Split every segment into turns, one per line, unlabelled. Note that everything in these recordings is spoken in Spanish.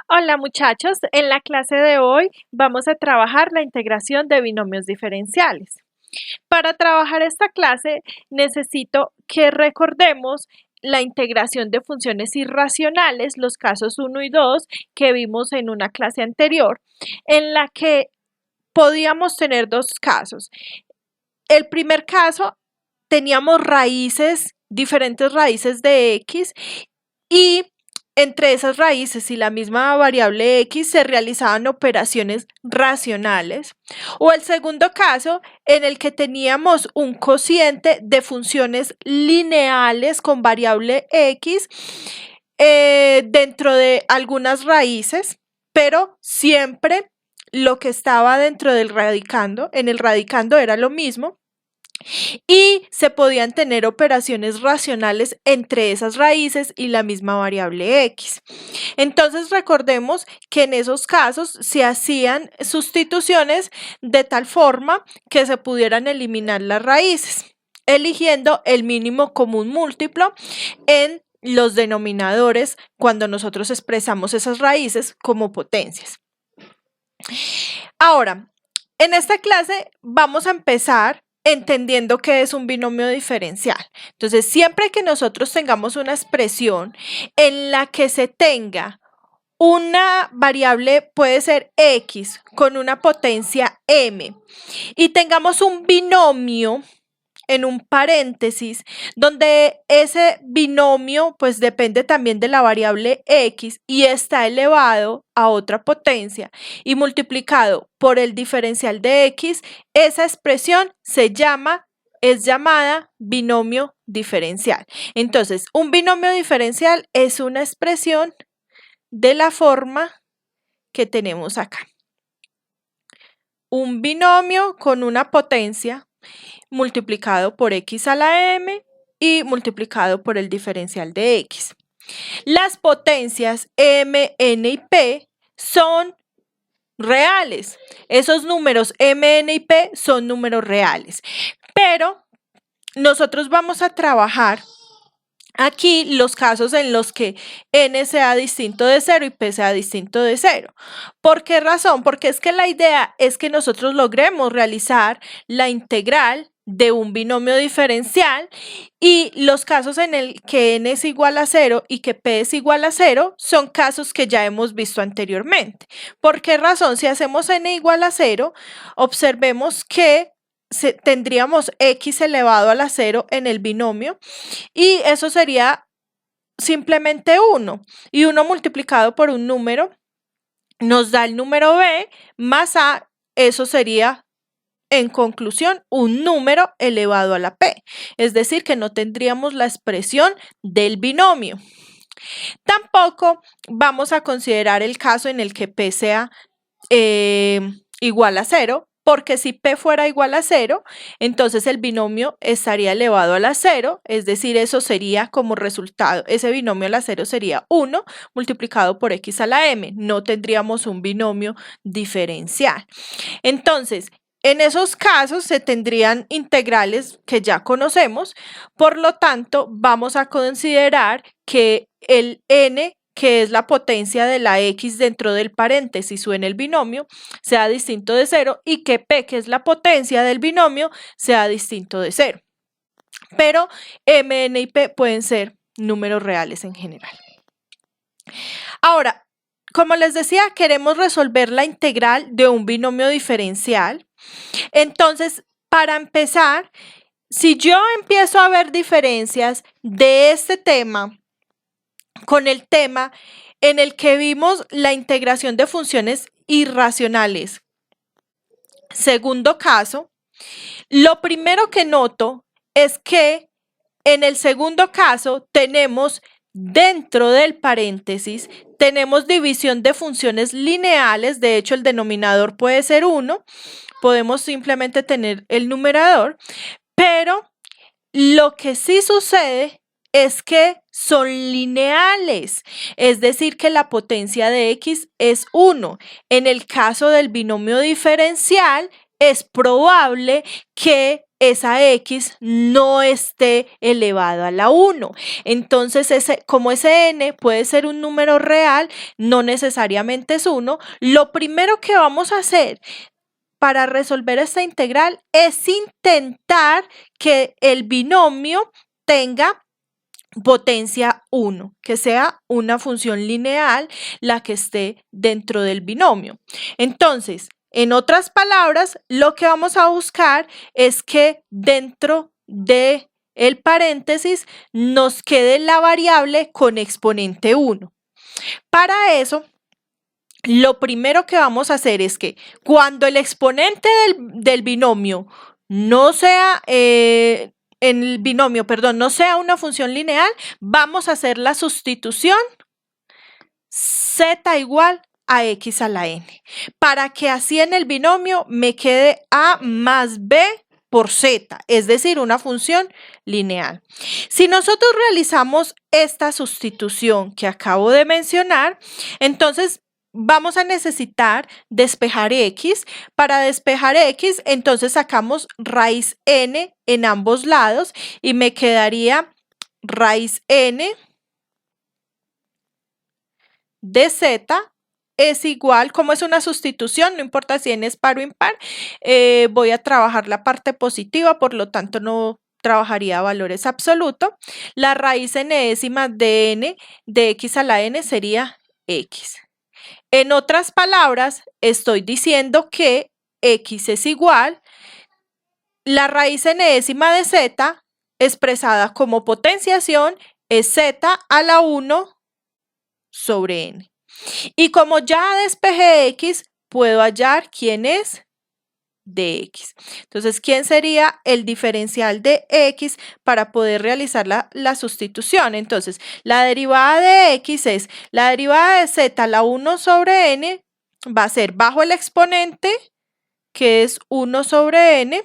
Hola muchachos, en la clase de hoy vamos a trabajar la integración de binomios diferenciales. Para trabajar esta clase necesito que recordemos la integración de funciones irracionales, los casos 1 y 2 que vimos en una clase anterior, en la que podíamos tener dos casos. El primer caso teníamos raíces, diferentes raíces de x y entre esas raíces y la misma variable x se realizaban operaciones racionales. O el segundo caso en el que teníamos un cociente de funciones lineales con variable x dentro de algunas raíces, pero siempre lo que estaba dentro del radicando, en el radicando era lo mismo y se podían tener operaciones racionales entre esas raíces y la misma variable x. Entonces recordemos que en esos casos se hacían sustituciones de tal forma que se pudieran eliminar las raíces, eligiendo el mínimo común múltiplo en los denominadores cuando nosotros expresamos esas raíces como potencias. Ahora, en esta clase vamos a empezar entendiendo qué es un binomio diferencial. Entonces, siempre que nosotros tengamos una expresión en la que se tenga una variable, puede ser x, con una potencia m, y tengamos un binomio en un paréntesis, donde ese binomio pues depende también de la variable x y está elevado a otra potencia y multiplicado por el diferencial de x, esa expresión es llamada binomio diferencial. Entonces, un binomio diferencial es una expresión de la forma que tenemos acá. Un binomio con una potencia multiplicado por x a la m y multiplicado por el diferencial de x. Las potencias m, n y p son reales. Esos números m, n y p son números reales. Pero nosotros vamos a trabajar aquí los casos en los que n sea distinto de 0 y p sea distinto de 0. ¿Por qué razón? Porque es que la idea es que nosotros logremos realizar la integral de un binomio diferencial y los casos en el que n es igual a 0 y que p es igual a 0 son casos que ya hemos visto anteriormente. ¿Por qué razón? Si hacemos n igual a 0, observemos que tendríamos x elevado a la 0 en el binomio y eso sería simplemente 1 y 1 multiplicado por un número nos da el número b más a, eso sería en conclusión un número elevado a la p, es decir que no tendríamos la expresión del binomio. Tampoco vamos a considerar el caso en el que p sea igual a 0, porque si p fuera igual a 0, entonces el binomio estaría elevado a la 0, es decir, eso sería como resultado, ese binomio a la 0 sería 1 multiplicado por x a la m, no tendríamos un binomio diferencial. Entonces, en esos casos se tendrían integrales que ya conocemos, por lo tanto, vamos a considerar que el n, que es la potencia de la x dentro del paréntesis o en el binomio, sea distinto de 0 y que p, que es la potencia del binomio, sea distinto de 0. Pero m, n y p pueden ser números reales en general. Ahora, como les decía, queremos resolver la integral de un binomio diferencial. Entonces, para empezar, si yo empiezo a ver diferencias de este tema con el tema en el que vimos la integración de funciones irracionales, segundo caso, lo primero que noto es que en el segundo caso tenemos dentro del paréntesis, tenemos división de funciones lineales, de hecho el denominador puede ser 1, podemos simplemente tener el numerador, pero lo que sí sucede es que son lineales, es decir, que la potencia de x es 1. En el caso del binomio diferencial, es probable que esa x no esté elevado a la 1. Entonces, como ese n puede ser un número real, no necesariamente es 1, lo primero que vamos a hacer para resolver esta integral es intentar que el binomio tenga potencia 1, que sea una función lineal la que esté dentro del binomio. Entonces, en otras palabras, lo que vamos a buscar es que dentro de el paréntesis nos quede la variable con exponente 1. Para eso, lo primero que vamos a hacer es que cuando el exponente del binomio no sea no sea una función lineal, vamos a hacer la sustitución z igual a x a la n, para que así en el binomio me quede a más b por z, es decir, una función lineal. Si nosotros realizamos esta sustitución que acabo de mencionar, entonces vamos a necesitar despejar x. Para despejar x, entonces sacamos raíz n en ambos lados y me quedaría raíz n de z es igual, como es una sustitución, no importa si n es par o impar, voy a trabajar la parte positiva, por lo tanto no trabajaría valores absolutos. La raíz enésima de n de x a la n sería x. En otras palabras, estoy diciendo que x es igual la raíz enésima de z expresada como potenciación es z a la 1 sobre n. Y como ya despejé x, puedo hallar quién es de x. Entonces, ¿quién sería el diferencial de x para poder realizar la sustitución? Entonces, la derivada de x es la derivada de z a la 1 sobre n, va a ser bajo el exponente, que es 1 sobre n,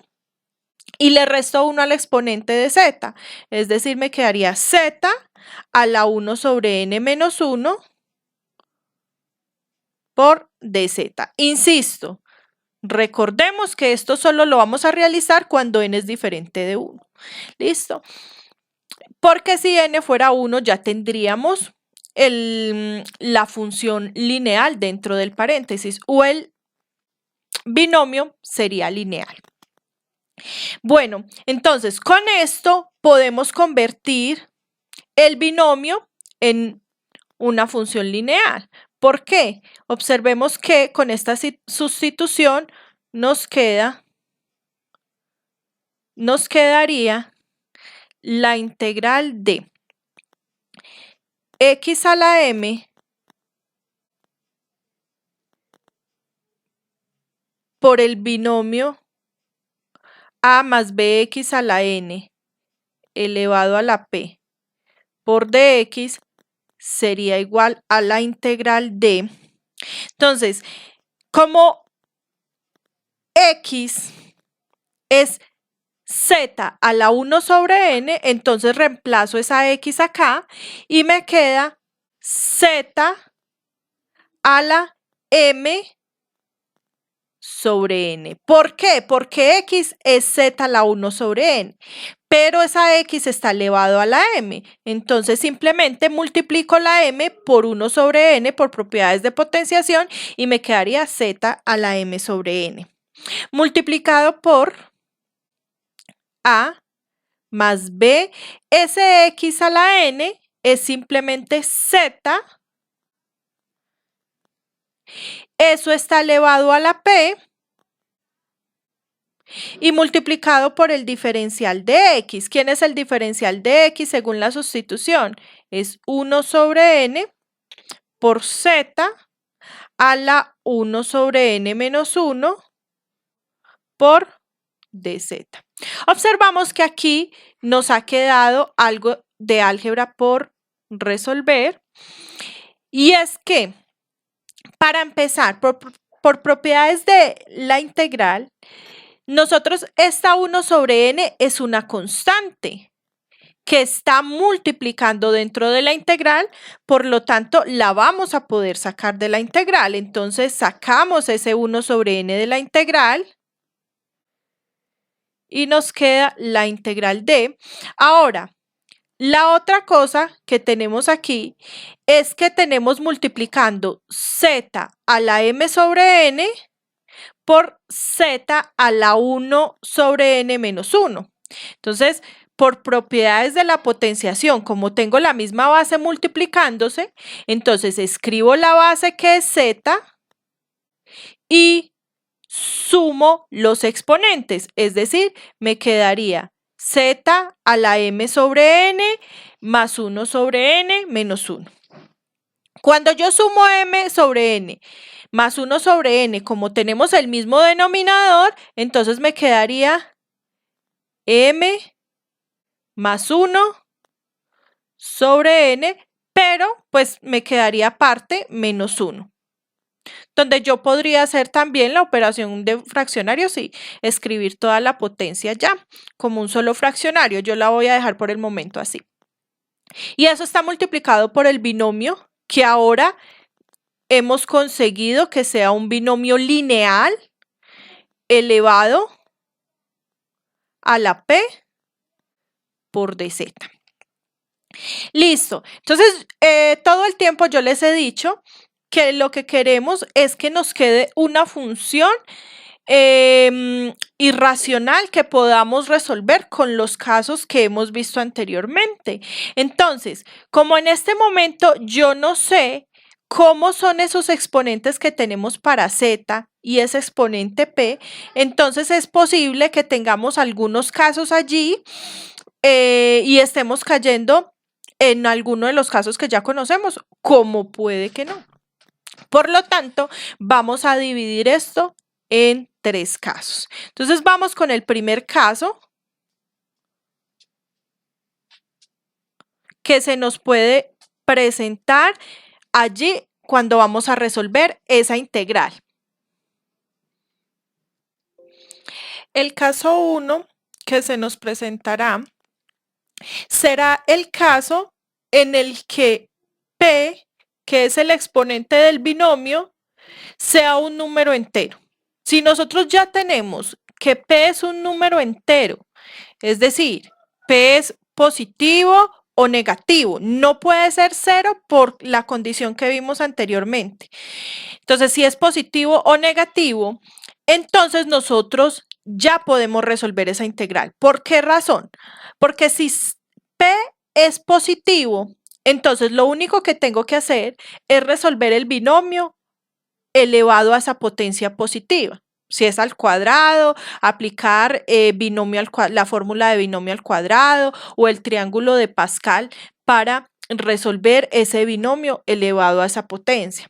y le resto 1 al exponente de z, es decir, me quedaría z a la 1 sobre n menos 1 por dz. Insisto, recordemos que esto solo lo vamos a realizar cuando n es diferente de 1. ¿Listo? Porque si n fuera 1 ya tendríamos la función lineal dentro del paréntesis o el binomio sería lineal. Bueno, entonces con esto podemos convertir el binomio en una función lineal. ¿Por qué? Observemos que con esta sustitución nos quedaría la integral de x a la m por el binomio a más bx a la n elevado a la p por dx sería igual a la integral de. Entonces, como x es z a la 1 sobre n, entonces reemplazo esa x acá y me queda z a la m sobre n. ¿Por qué? Porque x es z a la 1 sobre n, pero esa x está elevado a la m. Entonces simplemente multiplico la m por 1 sobre n por propiedades de potenciación y me quedaría z a la m sobre n. Multiplicado por a más b, ese x a la n es simplemente z. Eso está elevado a la p y multiplicado por el diferencial de x. ¿Quién es el diferencial de x según la sustitución? Es 1 sobre n por z a la 1 sobre n menos 1 por dz. Observamos que aquí nos ha quedado algo de álgebra por resolver y es que para empezar, por propiedades de la integral, nosotros esta 1 sobre n es una constante que está multiplicando dentro de la integral, por lo tanto la vamos a poder sacar de la integral. Entonces sacamos ese 1 sobre n de la integral y nos queda la integral de. Ahora, la otra cosa que tenemos aquí es que tenemos multiplicando z a la m sobre n por z a la 1 sobre n menos 1. Entonces, por propiedades de la potenciación, como tengo la misma base multiplicándose, entonces escribo la base que es z y sumo los exponentes, es decir, me quedaría z a la m sobre n más 1 sobre n menos 1. Cuando yo sumo m sobre n más 1 sobre n, como tenemos el mismo denominador, entonces me quedaría m más 1 sobre n, pero pues me quedaría aparte menos 1. Donde yo podría hacer también la operación de fraccionarios y escribir toda la potencia ya como un solo fraccionario. Yo la voy a dejar por el momento así. Y eso está multiplicado por el binomio que ahora hemos conseguido que sea un binomio lineal elevado a la p por dz. Listo. Entonces, todo el tiempo yo les he dicho que lo que queremos es que nos quede una función irracional que podamos resolver con los casos que hemos visto anteriormente. Entonces, como en este momento yo no sé cómo son esos exponentes que tenemos para z y ese exponente p, entonces es posible que tengamos algunos casos allí y estemos cayendo en alguno de los casos que ya conocemos, como puede que no. Por lo tanto, vamos a dividir esto en 3 casos. Entonces, vamos con el primer caso que se nos puede presentar allí cuando vamos a resolver esa integral. El caso 1 que se nos presentará será el caso en el que p, que es el exponente del binomio, sea un número entero. Si nosotros ya tenemos que p es un número entero, es decir, p es positivo o negativo, no puede ser 0 por la condición que vimos anteriormente. Entonces, si es positivo o negativo, entonces nosotros ya podemos resolver esa integral. ¿Por qué razón? Porque si p es positivo, entonces lo único que tengo que hacer es resolver el binomio elevado a esa potencia positiva. Si es al cuadrado, aplicar la fórmula de binomio al cuadrado o el triángulo de Pascal para resolver ese binomio elevado a esa potencia.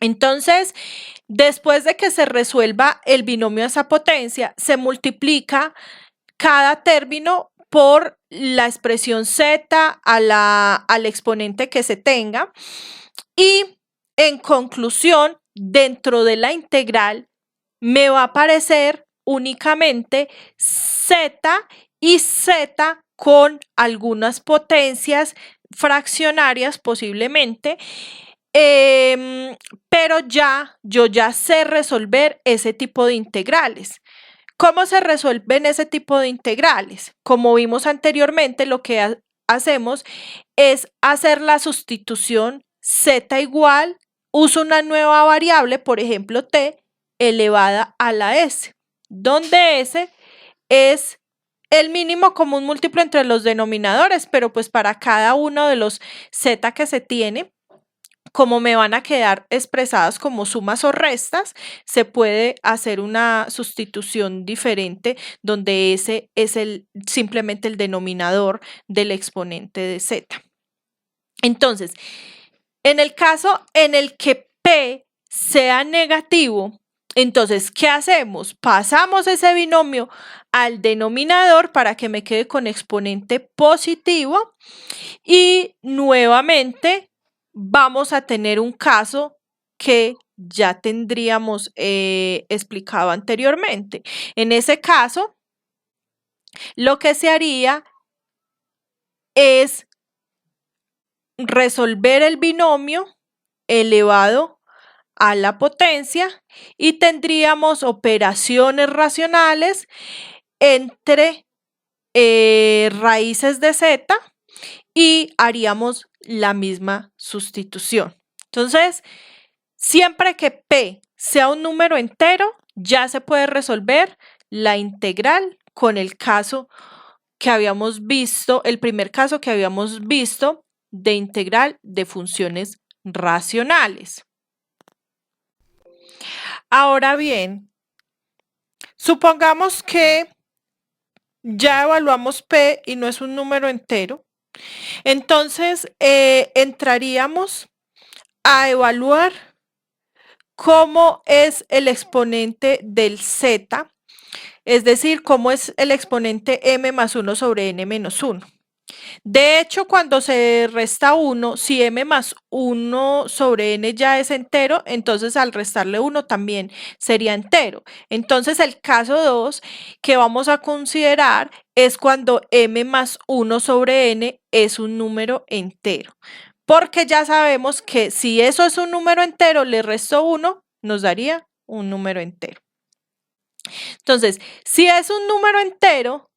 Entonces, después de que se resuelva el binomio a esa potencia, se multiplica cada término por la expresión z al exponente que se tenga y en conclusión, dentro de la integral me va a aparecer únicamente z y z con algunas potencias fraccionarias posiblemente, pero yo ya sé resolver ese tipo de integrales. ¿Cómo se resuelven ese tipo de integrales? Como vimos anteriormente, lo que hacemos es hacer la sustitución z igual, uso una nueva variable, por ejemplo t, elevada a la s, donde s es el mínimo común múltiplo entre los denominadores, pero pues para cada uno de los z que se tiene, como me van a quedar expresadas como sumas o restas, se puede hacer una sustitución diferente donde ese es simplemente el denominador del exponente de z. Entonces, en el caso en el que p sea negativo, entonces, ¿qué hacemos? Pasamos ese binomio al denominador para que me quede con exponente positivo y nuevamente vamos a tener un caso que ya tendríamos explicado anteriormente. En ese caso, lo que se haría es resolver el binomio elevado a la potencia y tendríamos operaciones racionales entre raíces de z y haríamos la misma sustitución. Entonces, siempre que p sea un número entero, ya se puede resolver la integral con el caso que habíamos visto, el primer caso que habíamos visto de integral de funciones racionales. Ahora bien, supongamos que ya evaluamos p y no es un número entero. Entonces, entraríamos a evaluar cómo es el exponente del z, es decir, cómo es el exponente m más 1 sobre n menos 1. De hecho, cuando se resta 1, si m más 1 sobre n ya es entero, entonces al restarle 1 también sería entero. Entonces el caso 2 que vamos a considerar es cuando m más 1 sobre n es un número entero. Porque ya sabemos que si eso es un número entero, le resto 1, nos daría un número entero. Entonces, si es un número entero,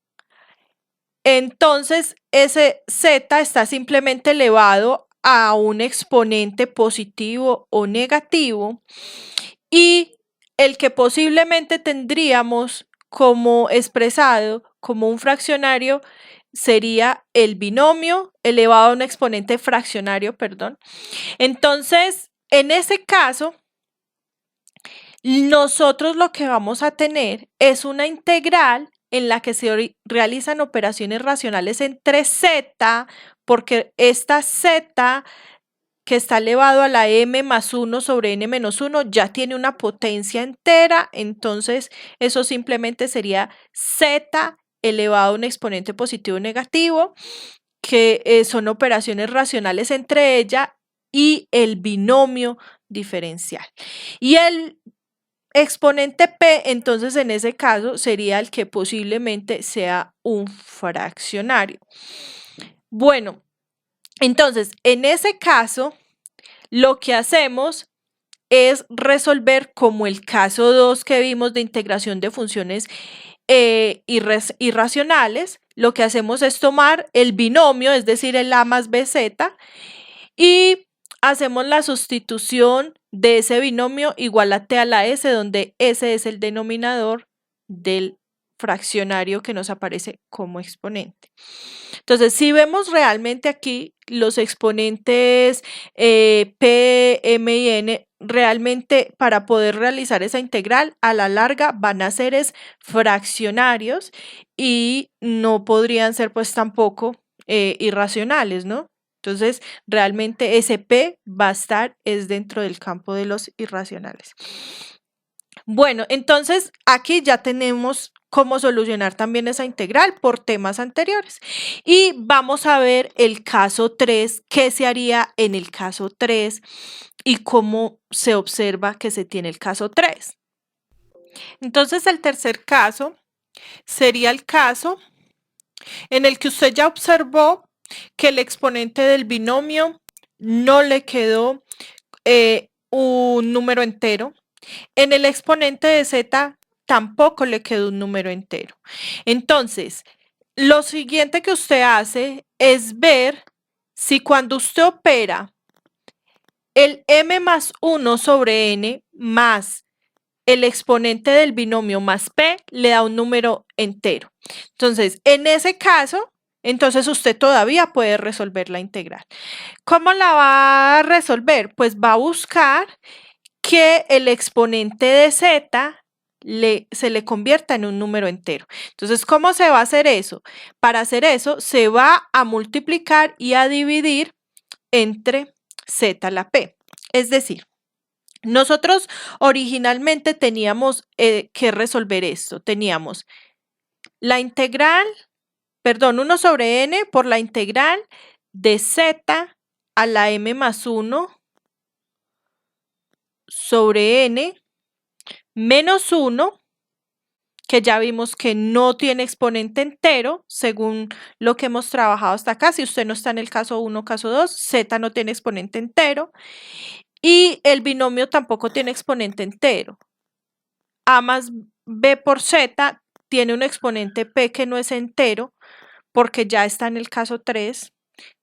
entonces ese z está simplemente elevado a un exponente positivo o negativo y el que posiblemente tendríamos como expresado como un fraccionario sería el binomio elevado a un exponente fraccionario, perdón. Entonces, en ese caso, nosotros lo que vamos a tener es una integral en la que se realizan operaciones racionales entre z, porque esta z que está elevado a la m más 1 sobre n menos 1 ya tiene una potencia entera, entonces eso simplemente sería z elevado a un exponente positivo o negativo, que son operaciones racionales entre ella y el binomio diferencial. Y el exponente p, entonces en ese caso sería el que posiblemente sea un fraccionario. Bueno, entonces en ese caso lo que hacemos es resolver como el caso 2 que vimos de integración de funciones irracionales. Lo que hacemos es tomar el binomio, es decir, el a más bz, y hacemos la sustitución de ese binomio igual a t a la s, donde s es el denominador del fraccionario que nos aparece como exponente. Entonces, si vemos realmente aquí los exponentes p, m y n, realmente para poder realizar esa integral a la larga van a ser fraccionarios y no podrían ser pues tampoco irracionales, ¿no? Entonces, realmente ese p va a estar dentro del campo de los irracionales. Bueno, entonces aquí ya tenemos cómo solucionar también esa integral por temas anteriores. Y vamos a ver el caso 3, qué se haría en el caso 3 y cómo se observa que se tiene el caso 3. Entonces, el tercer caso sería el caso en el que usted ya observó que el exponente del binomio no le quedó un número entero. En el exponente de z tampoco le quedó un número entero. Entonces, lo siguiente que usted hace es ver si cuando usted opera el m más 1 sobre n más el exponente del binomio más p le da un número entero. Entonces, en ese caso, entonces usted todavía puede resolver la integral. ¿Cómo la va a resolver? Pues va a buscar que el exponente de z se le convierta en un número entero. Entonces, ¿cómo se va a hacer eso? Para hacer eso, se va a multiplicar y a dividir entre z a la p. Es decir, nosotros originalmente teníamos que resolver esto. Teníamos la integral, perdón, 1 sobre n por la integral de z a la m más 1 sobre n menos 1, que ya vimos que no tiene exponente entero, según lo que hemos trabajado hasta acá. Si usted no está en el caso 1, caso 2, z no tiene exponente entero. Y el binomio tampoco tiene exponente entero. A más b por z tiene un exponente p que no es entero, porque ya está en el caso 3.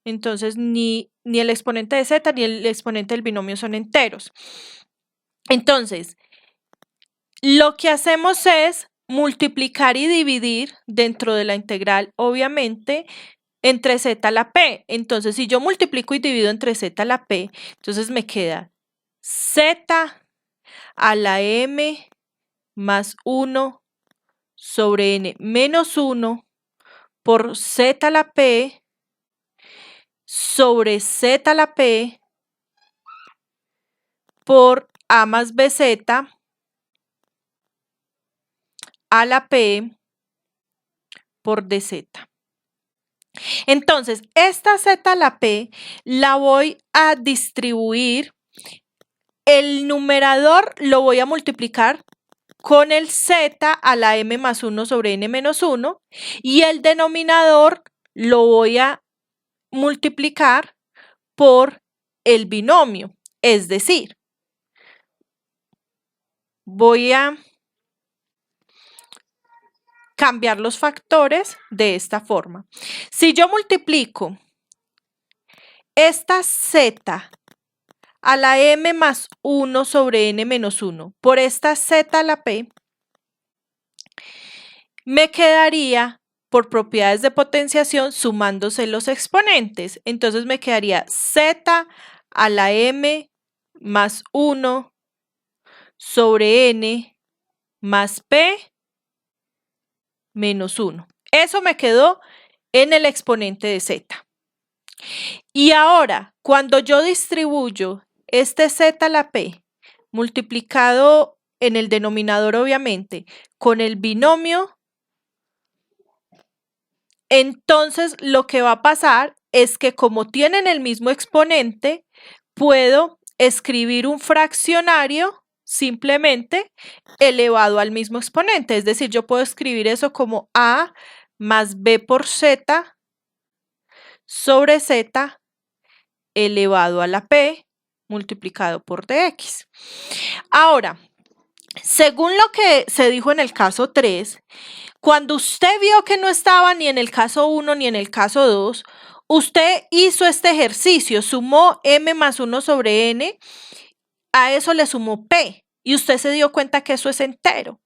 Entonces, ni el exponente de z ni el exponente del binomio son enteros. Entonces, lo que hacemos es multiplicar y dividir dentro de la integral, obviamente, entre z a la p. Entonces, si yo multiplico y divido entre z a la p, entonces me queda z a la m más 1 sobre n menos 1 por z a la p sobre z a la p por a más bz a la p por dz. Entonces, esta z a la p la voy a distribuir. El numerador lo voy a multiplicar con el z a la m más 1 sobre n menos 1 y el denominador lo voy a multiplicar por el binomio. Es decir, voy a cambiar los factores de esta forma. Si yo multiplico esta z a la m más 1 sobre n menos 1 por esta z a la p, me quedaría por propiedades de potenciación sumándose los exponentes. Entonces me quedaría z a la m más 1 sobre n más p menos 1. Eso me quedó en el exponente de z. Y ahora, cuando yo distribuyo este z a la p multiplicado en el denominador, obviamente, con el binomio, entonces lo que va a pasar es que como tienen el mismo exponente, puedo escribir un fraccionario simplemente elevado al mismo exponente. Es decir, yo puedo escribir eso como a más b por z sobre z elevado a la p multiplicado por dx. Ahora, según lo que se dijo en el caso 3, cuando usted vio que no estaba ni en el caso 1 ni en el caso 2, usted hizo este ejercicio, sumó m más 1 sobre n, a eso le sumó p y usted se dio cuenta que eso es entero.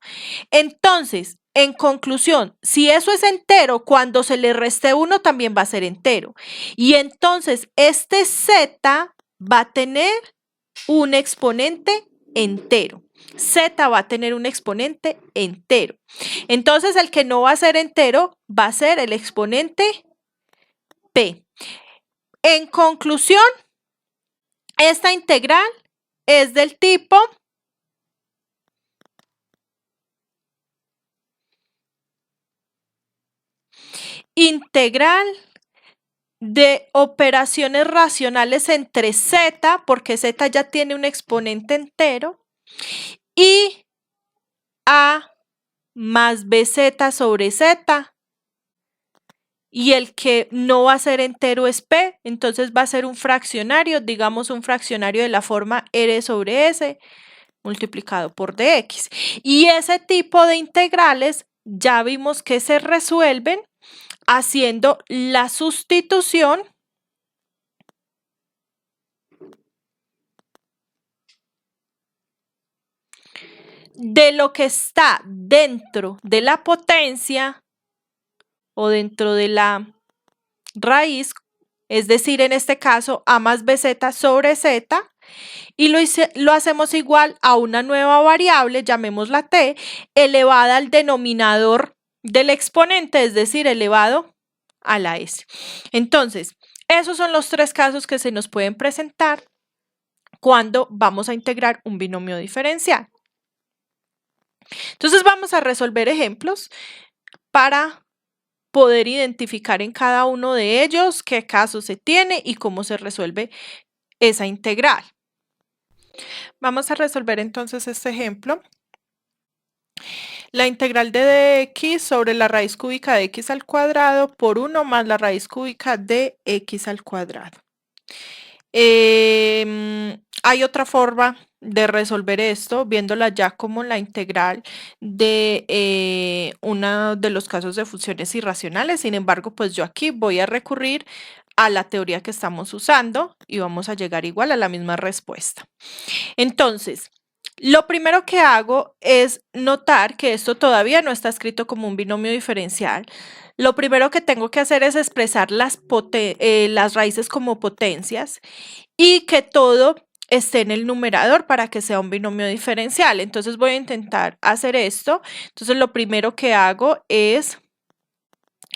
Entonces, en conclusión, si eso es entero, cuando se le reste 1 también va a ser entero. Y entonces este z va a tener un exponente entero. Z va a tener un exponente entero. Entonces el que no va a ser entero va a ser el exponente p. En conclusión, esta integral es del tipo integral de operaciones racionales entre z, porque z ya tiene un exponente entero, y a más bz sobre z, y el que no va a ser entero es p, entonces va a ser un fraccionario, digamos un fraccionario de la forma r sobre s multiplicado por dx. Y ese tipo de integrales ya vimos que se resuelven haciendo la sustitución de lo que está dentro de la potencia o dentro de la raíz, es decir, en este caso a más bz sobre z, y lo hacemos igual a una nueva variable, llamémosla t, elevada al denominador del exponente, es decir, elevado a la s. Entonces, esos son los tres casos que se nos pueden presentar cuando vamos a integrar un binomio diferencial. Entonces vamos a resolver ejemplos para poder identificar en cada uno de ellos qué caso se tiene y cómo se resuelve esa integral. Vamos a resolver entonces este ejemplo. La integral de dx sobre la raíz cúbica de x al cuadrado por 1 más la raíz cúbica de x al cuadrado. Hay otra forma de resolver esto, viéndola ya como la integral de uno de los casos de funciones irracionales. Sin embargo, pues yo aquí voy a recurrir a la teoría que estamos usando y vamos a llegar igual a la misma respuesta. Entonces, lo primero que hago es notar que esto todavía no está escrito como un binomio diferencial. Lo primero que tengo que hacer es expresar las raíces como potencias y que todo esté en el numerador para que sea un binomio diferencial. Entonces voy a intentar hacer esto. Entonces lo primero que hago es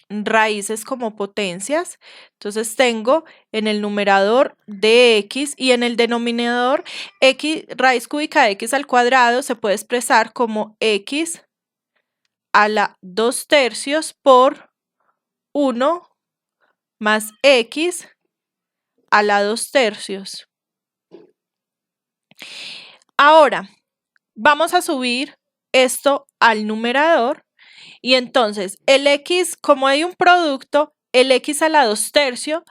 raíces como potencias. Entonces tengo en el numerador dx y en el denominador x, raíz cúbica de x al cuadrado se puede expresar como x a la 2/3 por 1 más x a la 2/3. Ahora, vamos a subir esto al numerador y entonces el x, como hay un producto, el x a la 2/3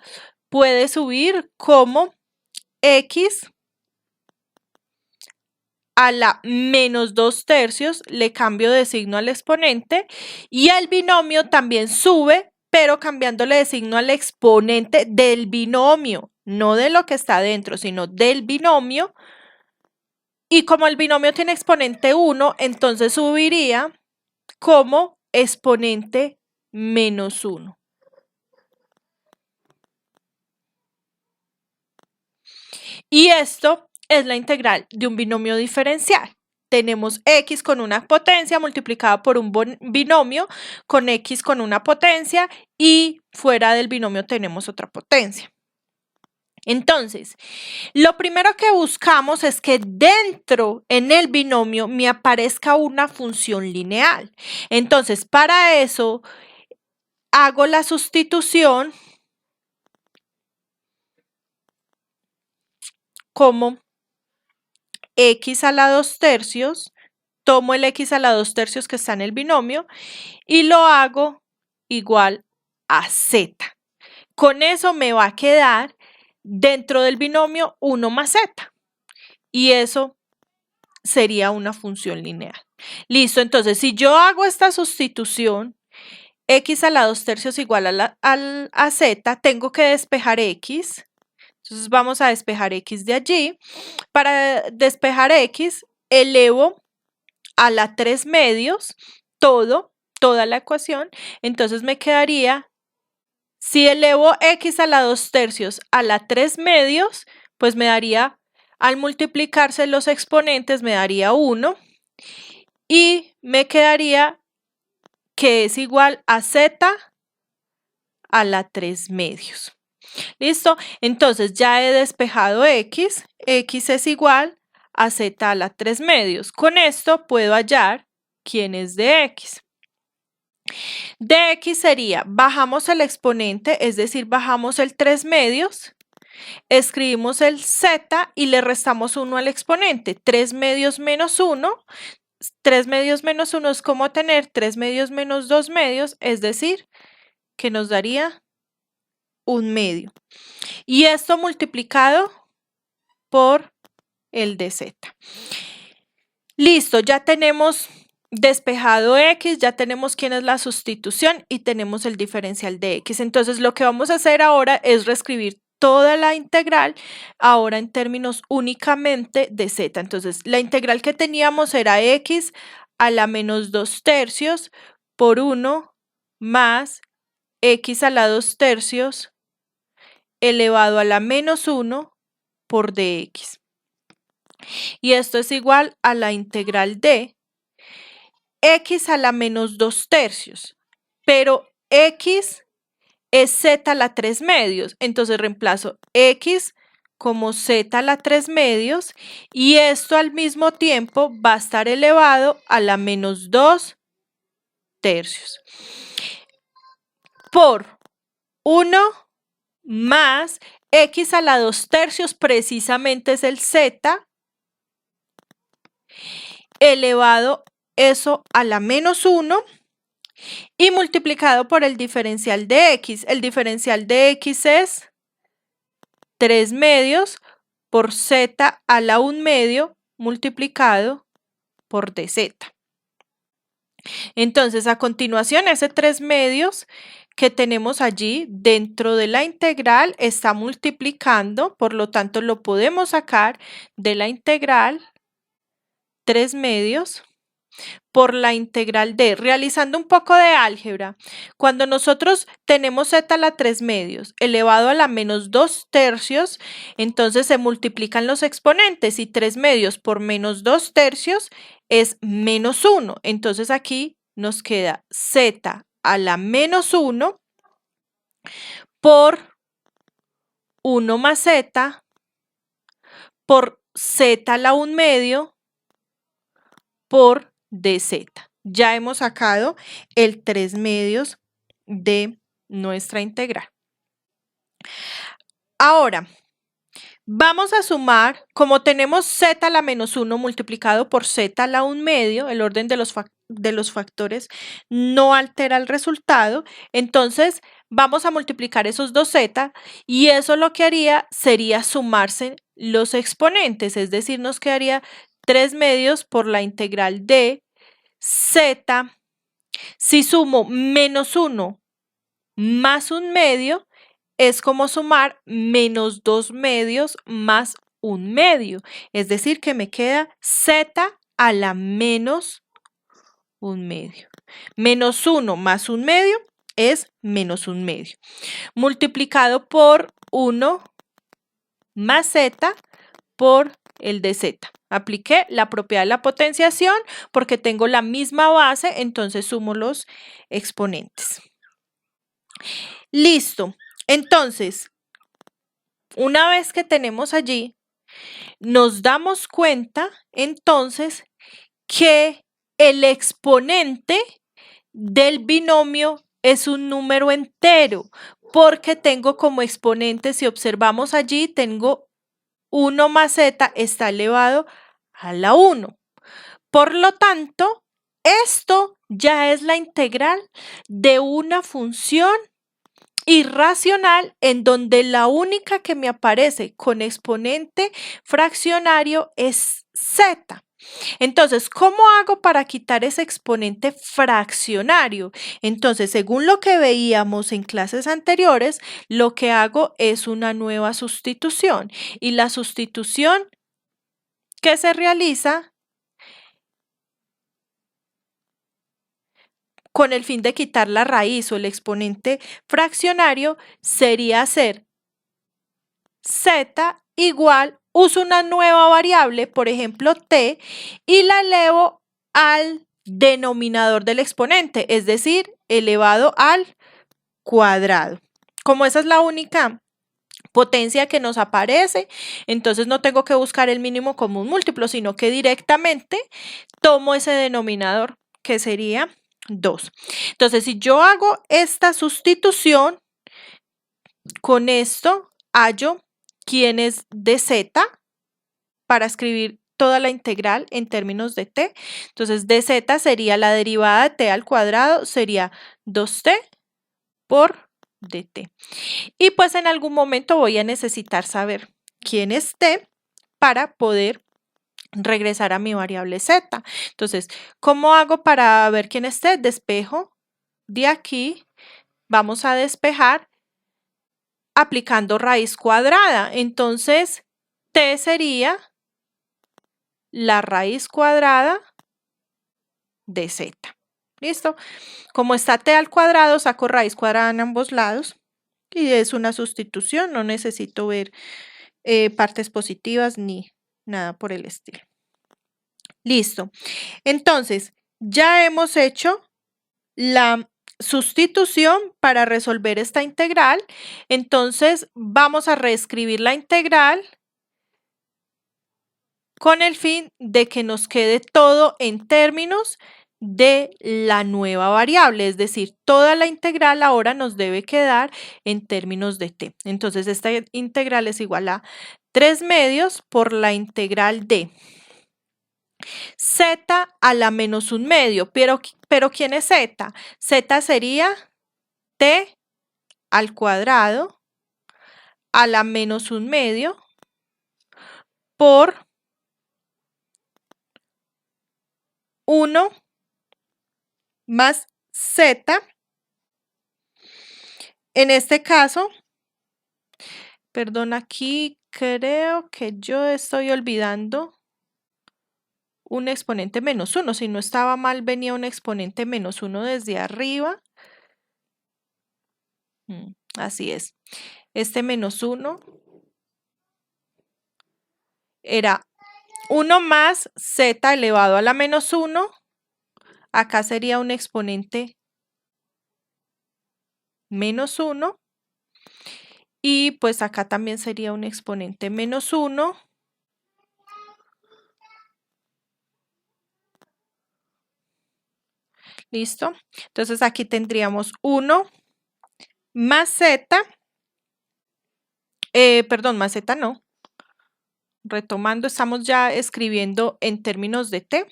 puede subir como x a la menos 2/3, le cambio de signo al exponente y el binomio también sube, pero cambiándole de signo al exponente del binomio, no de lo que está dentro, sino del binomio. Y como el binomio tiene exponente 1, entonces subiría como exponente menos 1. Y esto es la integral de un binomio diferencial. Tenemos x con una potencia multiplicada por un binomio con x con una potencia y fuera del binomio tenemos otra potencia. Entonces, lo primero que buscamos es que dentro en el binomio me aparezca una función lineal. Entonces, para eso hago la sustitución como x a la 2/3, tomo el x a la 2/3 que está en el binomio y lo hago igual a z. Con eso me va a quedar dentro del binomio 1 más z y eso sería una función lineal. Listo, entonces si yo hago esta sustitución, x a la 2/3 igual a z, tengo que despejar x. Entonces vamos a despejar x de allí. Para despejar x, elevo a la 3/2 toda la ecuación. Entonces me quedaría, si elevo x a la 2/3 a la 3/2, pues me daría, al multiplicarse los exponentes, me daría 1 y me quedaría que es igual a z a la 3/2. ¿Listo? Entonces ya he despejado x, x es igual a z a la 3/2. Con esto puedo hallar quién es de x. De x sería, bajamos el exponente, es decir, bajamos el 3/2, escribimos el z y le restamos 1 al exponente. 3/2 menos 1, 3/2 menos 1 es como tener 3/2 menos 2/2, es decir, que nos daría 1/2. Y esto multiplicado por el de z. Listo, ya tenemos despejado x, ya tenemos quién es la sustitución y tenemos el diferencial de x. Entonces lo que vamos a hacer ahora es reescribir toda la integral ahora en términos únicamente de z. Entonces la integral que teníamos era x a la menos 2/3 por 1 más x a la 2/3 elevado a la menos 1 por dx. Y esto es igual a la integral de x a la menos 2/3, pero x es z a la 3/2, entonces reemplazo x como z a la 3/2 y esto al mismo tiempo va a estar elevado a la menos 2/3 por 1 más x a la 2/3 precisamente es el z elevado eso a la menos 1 y multiplicado por el diferencial de x. El diferencial de x es 3/2 por z a la 1/2 multiplicado por dz. Entonces, a continuación, ese 3/2 que tenemos allí dentro de la integral está multiplicando, por lo tanto, lo podemos sacar de la integral 3/2 por la integral de, realizando un poco de álgebra, cuando nosotros tenemos z a la 3/2 elevado a la menos 2/3, entonces se multiplican los exponentes y 3/2 por menos 2/3 es menos 1. Entonces aquí nos queda z a la menos 1 por 1 más z por z a la 1/2 por dz. Ya hemos sacado el 3/2 de nuestra integral. Ahora, vamos a sumar, como tenemos z a la menos 1 multiplicado por z a la 1/2, el orden de los factores no altera el resultado, entonces vamos a multiplicar esos dos z y eso lo que haría sería sumarse los exponentes, es decir, nos quedaría 3/2 por la integral de z. Si sumo menos 1 más 1/2, es como sumar menos 2/2 más 1/2. Es decir, que me queda z a la menos 1/2. Menos 1 más 1/2 es menos 1/2. Multiplicado por 1 más z por el de z. Apliqué la propiedad de la potenciación porque tengo la misma base, entonces sumo los exponentes. Listo. Entonces, una vez que tenemos allí, nos damos cuenta entonces que el exponente del binomio es un número entero, porque tengo como exponente, si observamos allí, tengo 1 más z está elevado a la 1. Por lo tanto, esto ya es la integral de una función irracional en donde la única que me aparece con exponente fraccionario es z. Entonces, ¿cómo hago para quitar ese exponente fraccionario? Entonces, según lo que veíamos en clases anteriores, lo que hago es una nueva sustitución. Y la sustitución que se realiza con el fin de quitar la raíz o el exponente fraccionario sería hacer z igual, uso una nueva variable, por ejemplo t, y la elevo al denominador del exponente, es decir, elevado al cuadrado. Como esa es la única potencia que nos aparece, entonces no tengo que buscar el mínimo común múltiplo, sino que directamente tomo ese denominador, que sería 2. Entonces, si yo hago esta sustitución, con esto hallo quién es de z para escribir toda la integral en términos de t. Entonces, dz sería la derivada de t al cuadrado, sería 2t por dt. Y pues en algún momento voy a necesitar saber quién es t para poder regresar a mi variable z. Entonces, ¿cómo hago para ver quién es t? Despejo de aquí, vamos a despejar aplicando raíz cuadrada. Entonces, t sería la raíz cuadrada de z. ¿Listo? Como está t al cuadrado, saco raíz cuadrada en ambos lados y es una sustitución. No necesito ver partes positivas ni nada por el estilo. Listo. Entonces, ya hemos hecho la sustitución para resolver esta integral. Entonces, vamos a reescribir la integral con el fin de que nos quede todo en términos de la nueva variable, es decir, toda la integral ahora nos debe quedar en términos de t. Entonces, esta integral es igual a 3/2 por la integral de z a la menos 1/2, pero ¿quién es z? Z sería t al cuadrado a la menos 1/2 por 1 más z. En este caso, perdón, aquí creo que yo estoy olvidando un exponente menos 1. Si no estaba mal, venía un exponente menos 1 desde arriba. Así es. Este menos 1 era 1 más z elevado a la menos 1. Acá sería un exponente menos 1. Y pues acá también sería un exponente menos 1. ¿Listo? Entonces aquí tendríamos 1 más z. Perdón, más z no. Retomando, estamos ya escribiendo en términos de t.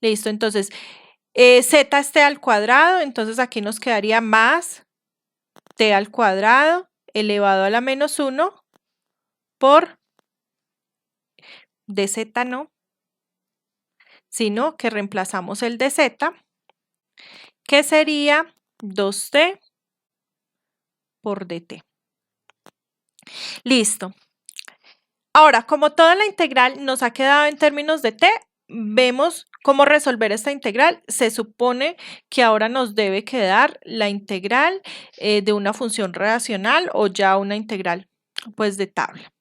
Listo, entonces z es t al cuadrado, entonces aquí nos quedaría más t al cuadrado elevado a la menos 1 por dz no, sino que reemplazamos el dz, que sería 2t por dt. Listo. Ahora, como toda la integral nos ha quedado en términos de t, vemos cómo resolver esta integral. Se supone que ahora nos debe quedar la integral de una función racional o ya una integral pues de tabla.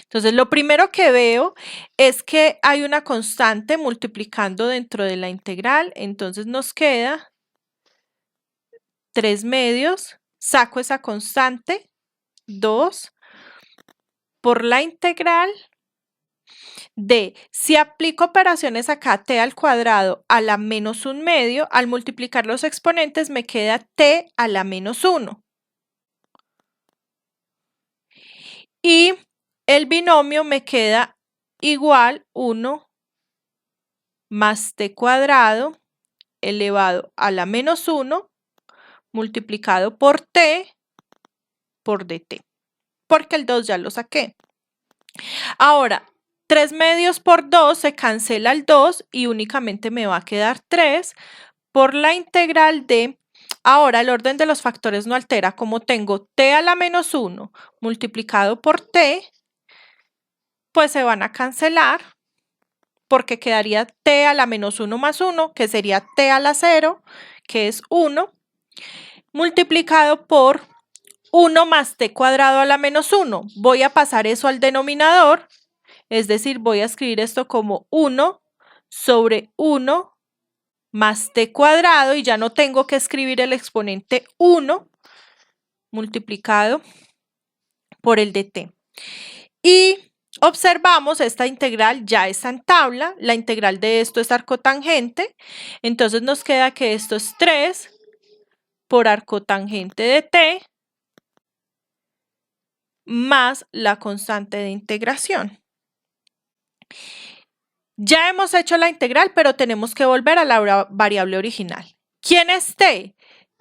Entonces, lo primero que veo es que hay una constante multiplicando dentro de la integral, entonces nos queda 3 medios, saco esa constante, 2, por la integral de, si aplico operaciones acá, t al cuadrado a la menos 1 medio, al multiplicar los exponentes me queda t a la menos 1. Y el binomio me queda igual 1 más t cuadrado elevado a la menos 1 multiplicado por t por dt, porque el 2 ya lo saqué. Ahora, 3 medios por 2 se cancela el 2 y únicamente me va a quedar 3 por la integral de, ahora el orden de los factores no altera, como tengo t a la menos 1 multiplicado por t, pues se van a cancelar porque quedaría t a la menos 1 más 1, que sería t a la 0, que es 1, multiplicado por 1 más t cuadrado a la menos 1. Voy a pasar eso al denominador, es decir, voy a escribir esto como 1 sobre 1 más t cuadrado y ya no tengo que escribir el exponente 1 multiplicado por el dt. Y observamos, esta integral ya está en tabla, la integral de esto es arcotangente, entonces nos queda que esto es 3 por arcotangente de t más la constante de integración. Ya hemos hecho la integral, pero tenemos que volver a la variable original. ¿Quién es t?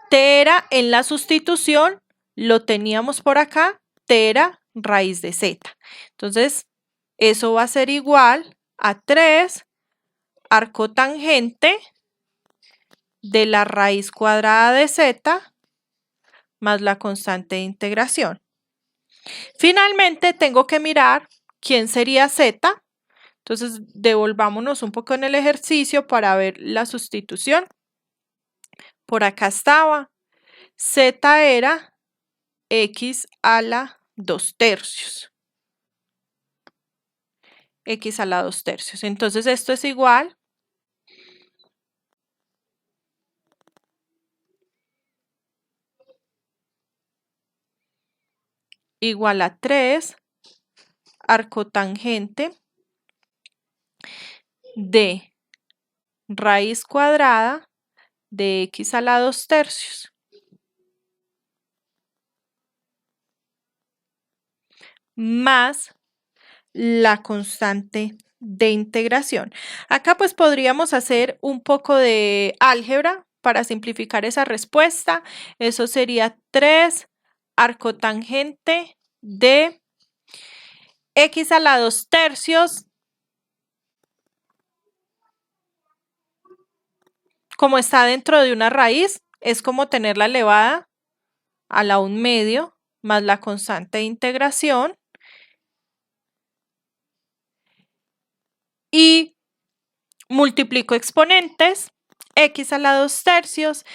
T era en la sustitución, lo teníamos por acá, t era raíz de z. Entonces, eso va a ser igual a 3 arcotangente de la raíz cuadrada de z más la constante de integración. Finalmente, tengo que mirar quién sería z. Entonces, devolvámonos un poco en el ejercicio para ver la sustitución. Por acá estaba. Z era x a la 2/3. X a la 2/3. Entonces, esto es igual a 3 arcotangente de raíz cuadrada de x a la 2/3 más la constante de integración. Acá pues podríamos hacer un poco de álgebra para simplificar esa respuesta. Eso sería 3 arcotangente de x a la 2/3. Como está dentro de una raíz, es como tenerla elevada a la 1/2 más la constante de integración. Y multiplico exponentes, x a la 2/3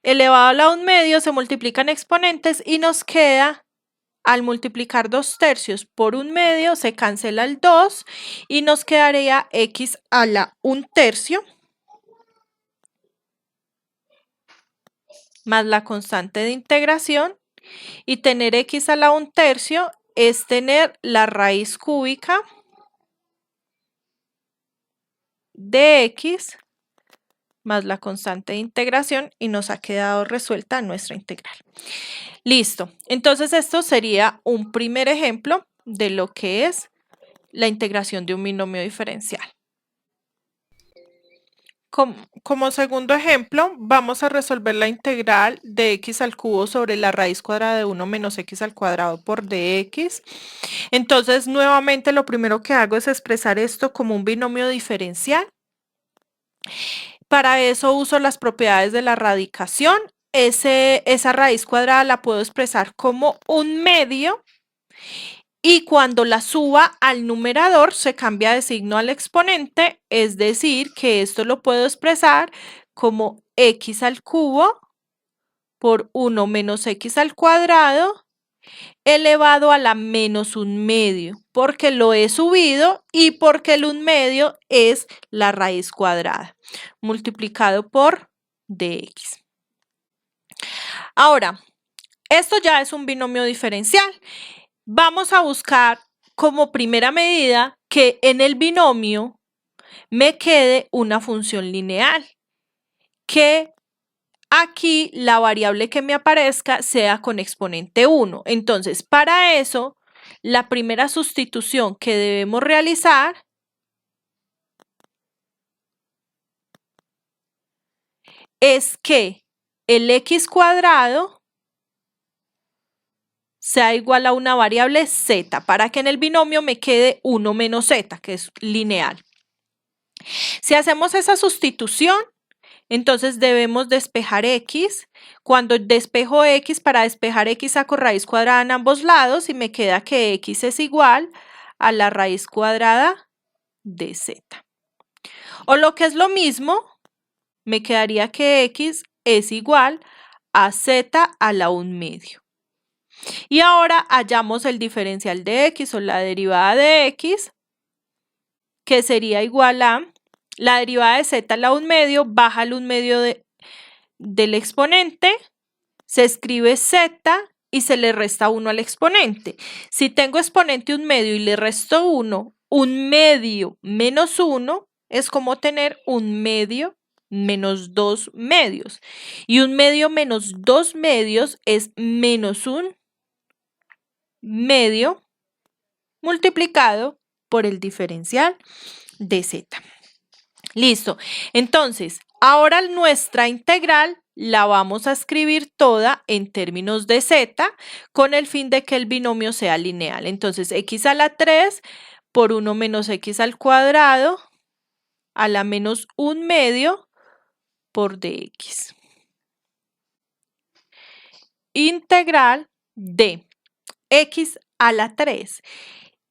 elevado a la 1/2 se multiplican exponentes y nos queda, al multiplicar 2/3 por 1/2 se cancela el 2 y nos quedaría x a la 1/3 más la constante de integración, y tener x a la 1/3 es tener la raíz cúbica de x más la constante de integración, y nos ha quedado resuelta nuestra integral. Listo, entonces esto sería un primer ejemplo de lo que es la integración de un binomio diferencial. Como segundo ejemplo, vamos a resolver la integral de x al cubo sobre la raíz cuadrada de 1 menos x al cuadrado por dx. Entonces, nuevamente lo primero que hago es expresar esto como un binomio diferencial. Para eso uso las propiedades de la radicación. Esa raíz cuadrada la puedo expresar como un medio, y cuando la suba al numerador se cambia de signo al exponente, es decir, que esto lo puedo expresar como x al cubo por 1 menos x al cuadrado elevado a la menos 1/2, porque lo he subido y porque el 1/2 es la raíz cuadrada, multiplicado por dx. Ahora, esto ya es un binomio diferencial. Vamos a buscar como primera medida que en el binomio me quede una función lineal, que aquí la variable que me aparezca sea con exponente 1. Entonces, para eso, la primera sustitución que debemos realizar es que el x cuadrado sea igual a una variable z, para que en el binomio me quede 1 menos z, que es lineal. Si hacemos esa sustitución, entonces debemos despejar x. Cuando despejo x, para despejar x saco raíz cuadrada en ambos lados y me queda que x es igual a la raíz cuadrada de z. O lo que es lo mismo, me quedaría que x es igual a z a la 1/2. Y ahora hallamos el diferencial de x o la derivada de x, que sería igual a la derivada de z a la 1/2, baja el 1/2 del exponente, se escribe z y se le resta 1 al exponente. Si tengo exponente 1/2 y le resto 1, 1/2 menos 1 es como tener 1/2 menos 2/2. Y 1/2 menos 2/2 es menos 1/2 multiplicado por el diferencial de z. Listo. Entonces, ahora nuestra integral la vamos a escribir toda en términos de z con el fin de que el binomio sea lineal. Entonces, x a la 3 por 1 menos x al cuadrado a la menos 1/2 por dx. Integral de x a la 3.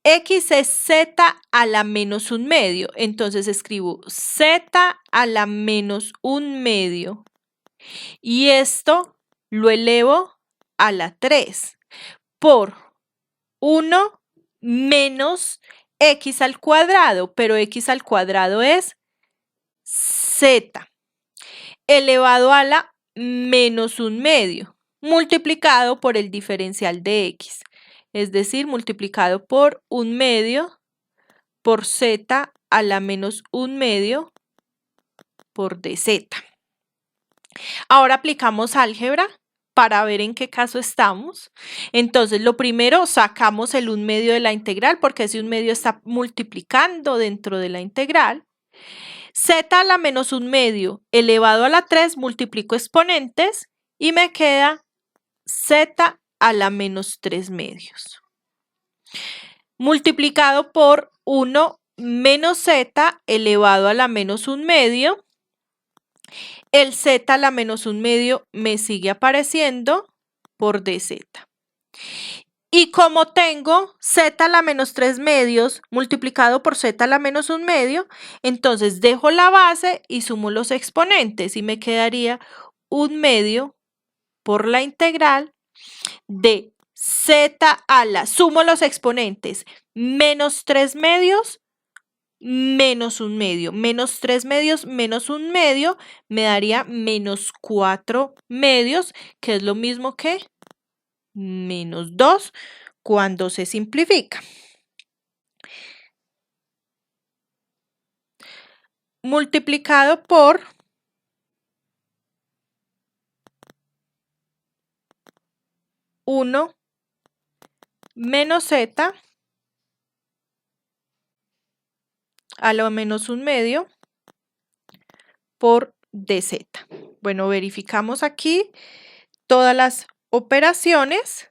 X es z a la menos 1/2, entonces escribo z a la menos 1/2 y esto lo elevo a la 3 por 1 menos x al cuadrado, pero x al cuadrado es z elevado a la menos 1/2 multiplicado por el diferencial de x. Es decir, multiplicado por 1/2 por z a la menos 1/2 por dz. Ahora aplicamos álgebra para ver en qué caso estamos. Entonces, lo primero, sacamos el 1/2 de la integral, porque ese 1/2 está multiplicando dentro de la integral. Z a la menos 1/2 elevado a la 3, multiplico exponentes y me queda z a la menos 3/2. multiplicado por 1 menos z elevado a la menos 1/2. El z a la menos 1/2 me sigue apareciendo por dz. Y como tengo z a la menos 3/2 multiplicado por z a la menos 1/2, entonces dejo la base y sumo los exponentes y me quedaría 1/2 por la integral de z a la, sumo los exponentes, menos 3/2 menos 1/2, menos 3/2 menos 1/2 me daría menos 4/2, que es lo mismo que menos 2 cuando se simplifica. Multiplicado por 1 menos z a la menos 1/2 por dz. Bueno, verificamos aquí todas las operaciones.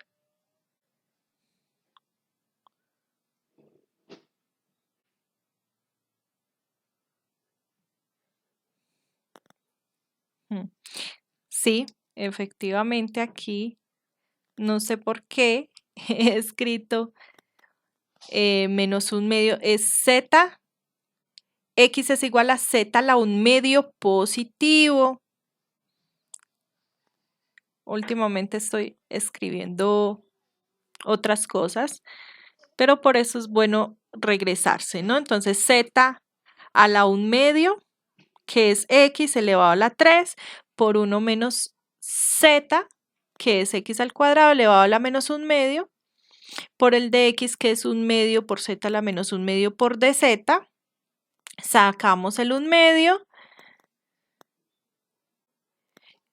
Sí, efectivamente aquí, no sé por qué he escrito menos 1/2, es z, x es igual a z a la 1/2 positivo. Últimamente estoy escribiendo otras cosas, pero por eso es bueno regresarse, ¿no? Entonces z a la 1/2, que es x elevado a la 3, por 1 menos z, que es x al cuadrado elevado a la menos 1/2, por el de x, que es 1/2 por z a la menos 1/2 por dz. Sacamos el 1/2.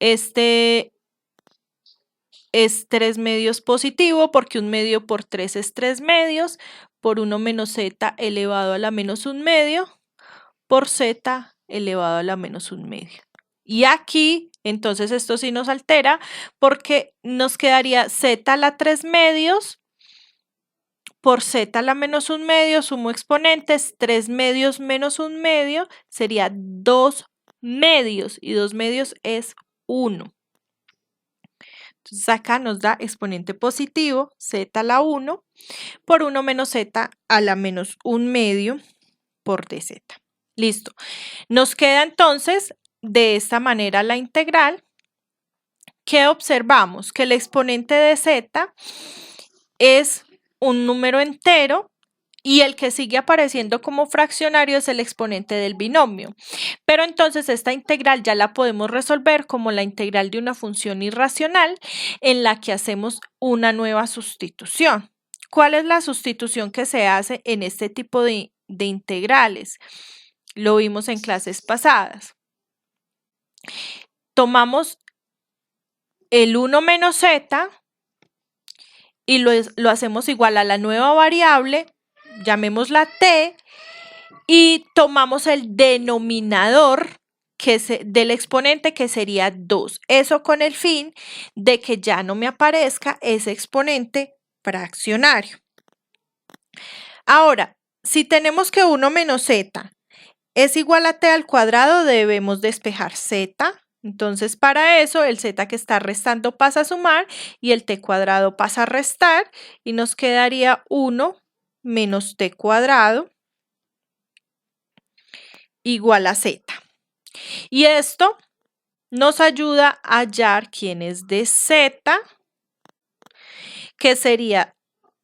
Este es 3/2 positivo porque 1/2 por 3 es 3/2, por 1 menos z elevado a la menos 1/2 por z elevado a la menos 1/2. Y aquí, entonces esto sí nos altera porque nos quedaría z a la 3/2 por z a la menos 1/2, sumo exponentes, 3/2 menos 1/2 sería 2/2 y 2/2 es 1. Entonces acá nos da exponente positivo z a la 1 por 1 menos z a la menos 1/2 por dz. Listo. Nos queda entonces de esta manera la integral. ¿Qué observamos? Que el exponente de z es un número entero y el que sigue apareciendo como fraccionario es el exponente del binomio. Pero entonces esta integral ya la podemos resolver como la integral de una función irracional en la que hacemos una nueva sustitución. ¿Cuál es la sustitución que se hace en este tipo de integrales? Lo vimos en clases pasadas. Tomamos el 1 menos z y lo hacemos igual a la nueva variable, llamémosla t, y tomamos el denominador del exponente, que sería 2. Eso con el fin de que ya no me aparezca ese exponente fraccionario. Ahora, si tenemos que 1 menos z es igual a t al cuadrado, debemos despejar z. Entonces, para eso, el z que está restando pasa a sumar y el t cuadrado pasa a restar y nos quedaría 1 menos t cuadrado igual a z. Y esto nos ayuda a hallar quién es de z, que sería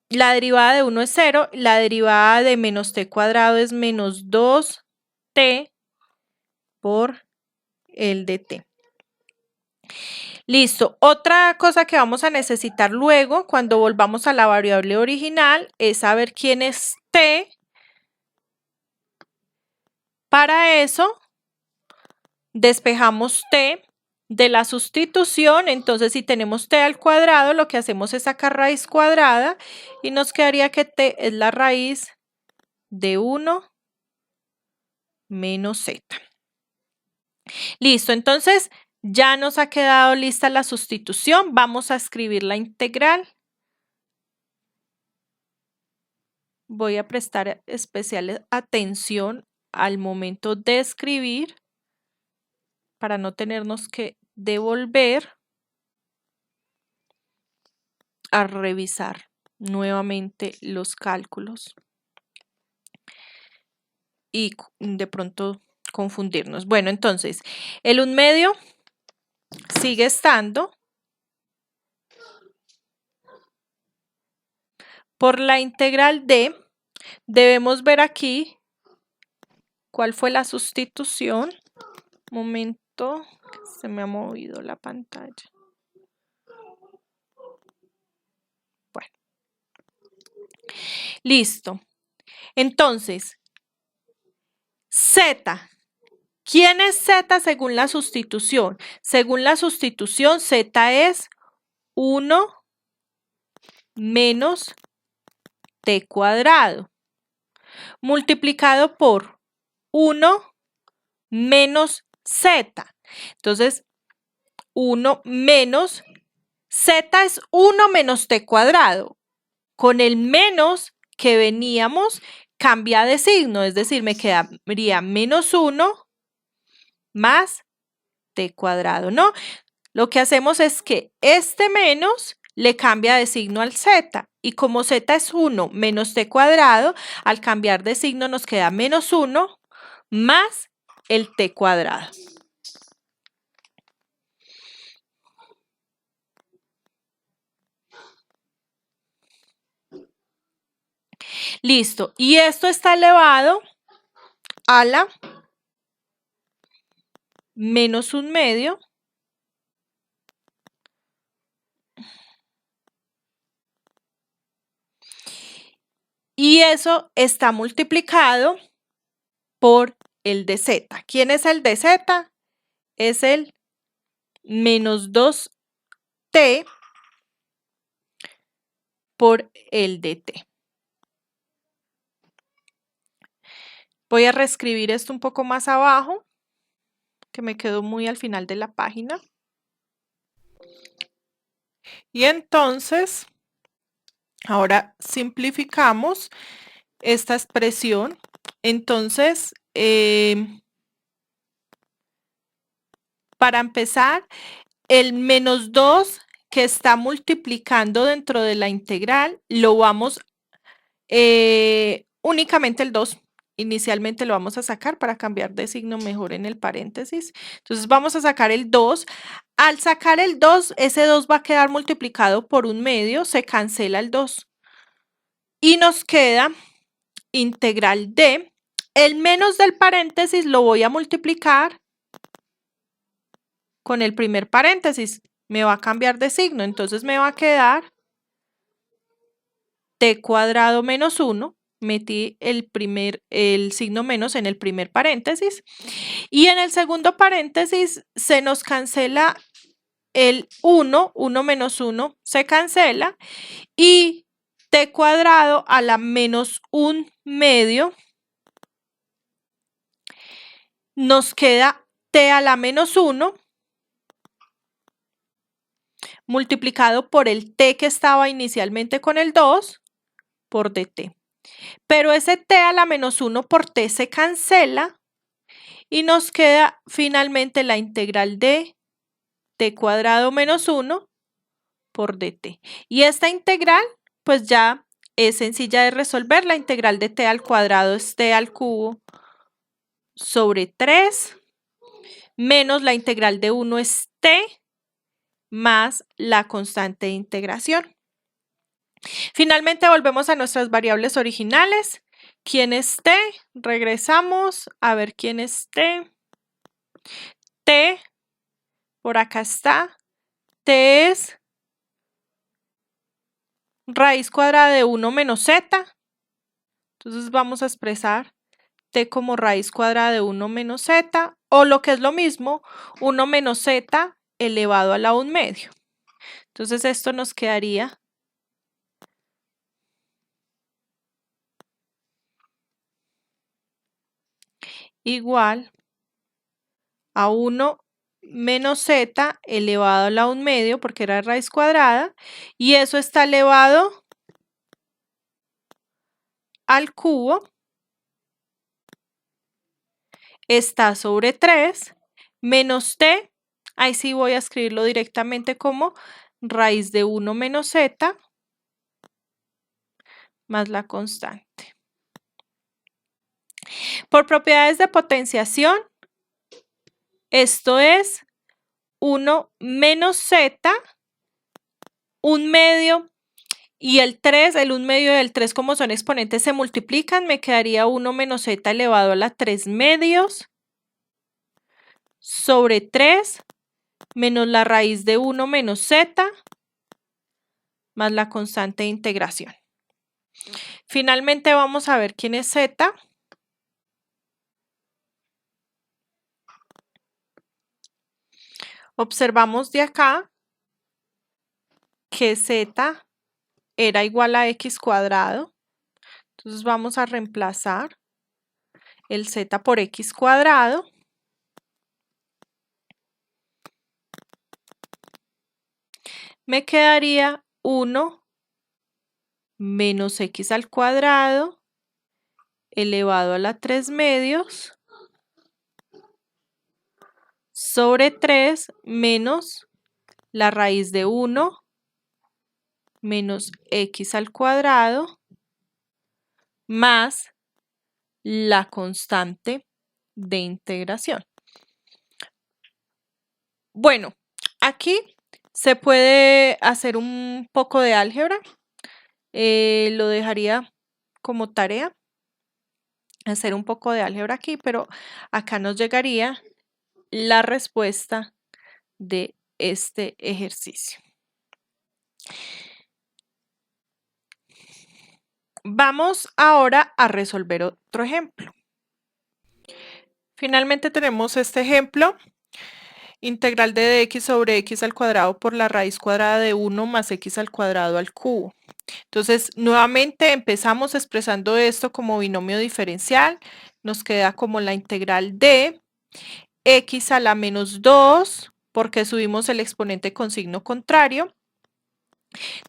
la derivada de 1 es 0, la derivada de menos t cuadrado es menos 2t por el de t. Listo. Otra cosa que vamos a necesitar luego, cuando volvamos a la variable original, es saber quién es t. Para eso, despejamos t de la sustitución. Entonces, si tenemos t al cuadrado, lo que hacemos es sacar raíz cuadrada y nos quedaría que t es la raíz de 1 menos z. Listo. Entonces, ya nos ha quedado lista la sustitución. Vamos a escribir la integral. voy a prestar especial atención al momento de escribir para no tenernos que devolver a revisar nuevamente los cálculos y de pronto confundirnos. Bueno, entonces, el 1/2 sigue estando por la integral de, debemos ver aquí cuál fue la sustitución. Momento, se me ha movido la pantalla. Bueno, listo. Entonces, Z. ¿Quién es Z según la sustitución? Según la sustitución, Z es 1 menos t cuadrado multiplicado por 1 menos z. Entonces, 1 menos z es 1 menos t cuadrado. Con el menos que veníamos, cambia de signo, es decir, me quedaría menos 1 más t cuadrado, ¿no? Lo que hacemos es que este menos le cambia de signo al z, y como z es 1 menos t cuadrado, al cambiar de signo nos queda menos 1 más el t cuadrado. Listo, y esto está elevado a la menos 1/2 y eso está multiplicado por el de z. ¿Quién es el de z? Es el menos 2t por el de t. Voy a reescribir esto un poco más abajo, que me quedó muy al final de la página. Y entonces, ahora simplificamos esta expresión. Entonces, para empezar, el menos 2 que está multiplicando dentro de la integral, lo vamos, únicamente el 2. Inicialmente lo vamos a sacar para cambiar de signo mejor en el paréntesis. Entonces vamos a sacar el 2. Al sacar el 2, ese 2 va a quedar multiplicado por 1/2, se cancela el 2. Y nos queda integral de, el menos del paréntesis lo voy a multiplicar con el primer paréntesis. Me va a cambiar de signo, entonces me va a quedar t cuadrado menos 1. Metí el signo menos en el primer paréntesis, y en el segundo paréntesis se nos cancela el 1, 1 menos 1 se cancela, y t cuadrado a la menos 1/2 nos queda t a la menos 1 multiplicado por el t que estaba inicialmente con el 2 por dt. Pero ese t a la menos 1 por t se cancela y nos queda finalmente la integral de t cuadrado menos 1 por dt. Y esta integral pues ya es sencilla de resolver. La integral de t al cuadrado es t al cubo sobre 3 menos la integral de 1 es t más la constante de integración. Finalmente volvemos a nuestras variables originales. ¿Quién es t? Regresamos a ver quién es t. T, por acá está. T es raíz cuadrada de 1 menos z. Entonces vamos a expresar t como raíz cuadrada de 1 menos z, o lo que es lo mismo, 1 menos z elevado a la 1/2. Entonces esto nos quedaría igual a 1 menos z elevado a la 1/2, porque era raíz cuadrada, y eso está elevado al cubo está sobre 3 menos t, ahí sí voy a escribirlo directamente como raíz de 1 menos z más la constante. Por propiedades de potenciación, esto es 1 menos z, 1/2 y el 3, el 1/2 y el 3 como son exponentes se multiplican, me quedaría 1 menos z elevado a la 3/2 sobre 3 menos la raíz de 1 menos z más la constante de integración. Finalmente vamos a ver quién es z. Observamos de acá que z era igual a x cuadrado. Entonces vamos a reemplazar el z por x cuadrado. Me quedaría 1 menos x al cuadrado elevado a la 3/2 sobre 3 menos la raíz de 1 menos x al cuadrado más la constante de integración. Bueno, aquí se puede hacer un poco de álgebra. Lo dejaría como tarea hacer un poco de álgebra aquí, pero acá nos llegaría la respuesta de este ejercicio. Vamos ahora a resolver otro ejemplo. Finalmente tenemos este ejemplo. Integral de dx sobre x al cuadrado por la raíz cuadrada de 1 más x al cuadrado al cubo. Entonces, nuevamente empezamos expresando esto como binomio diferencial. Nos queda como la integral de x a la menos 2, porque subimos el exponente con signo contrario.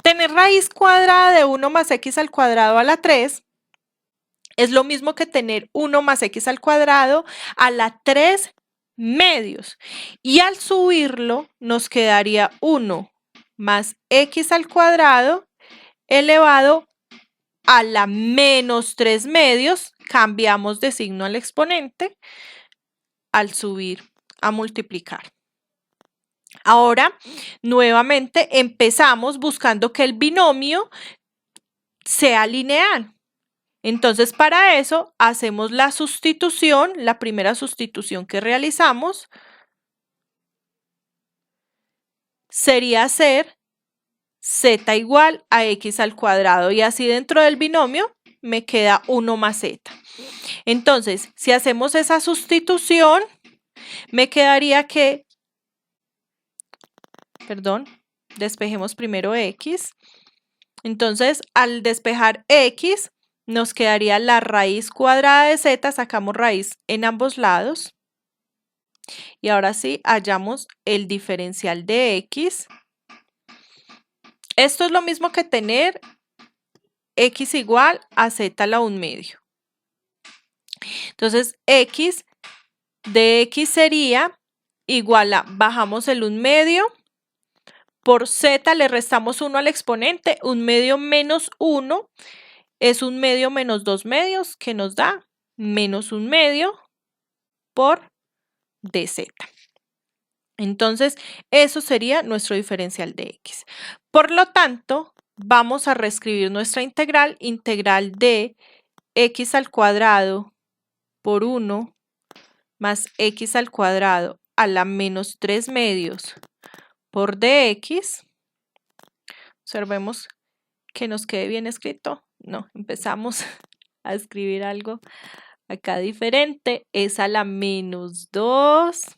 Tener raíz cuadrada de 1 más x al cuadrado a la 3 es lo mismo que tener 1 más x al cuadrado a la 3/2. Y al subirlo nos quedaría 1 más x al cuadrado elevado a la menos 3/2. Cambiamos de signo al exponente al subir a multiplicar. Ahora, nuevamente empezamos buscando que el binomio sea lineal. Entonces, para eso hacemos la sustitución, la primera sustitución que realizamos sería hacer z igual a x al cuadrado y así dentro del binomio me queda 1 más z. Entonces, si hacemos esa sustitución, me quedaría que, despejemos primero x. Entonces, al despejar x, nos quedaría la raíz cuadrada de z, sacamos raíz en ambos lados. Y ahora sí, hallamos el diferencial de x. Esto es lo mismo que tener x igual a z a la 1/2. Entonces, x de x sería igual a, bajamos el 1/2, por z le restamos 1 al exponente, 1/2 menos 1 es 1/2 menos 2/2, que nos da menos 1/2 por dz. Entonces, eso sería nuestro diferencial de x. Por lo tanto, vamos a reescribir nuestra integral de x al cuadrado por 1 más x al cuadrado a la menos 3/2 por dx. Observemos que nos quede bien escrito. No, empezamos a escribir algo acá diferente. Es a la menos 2.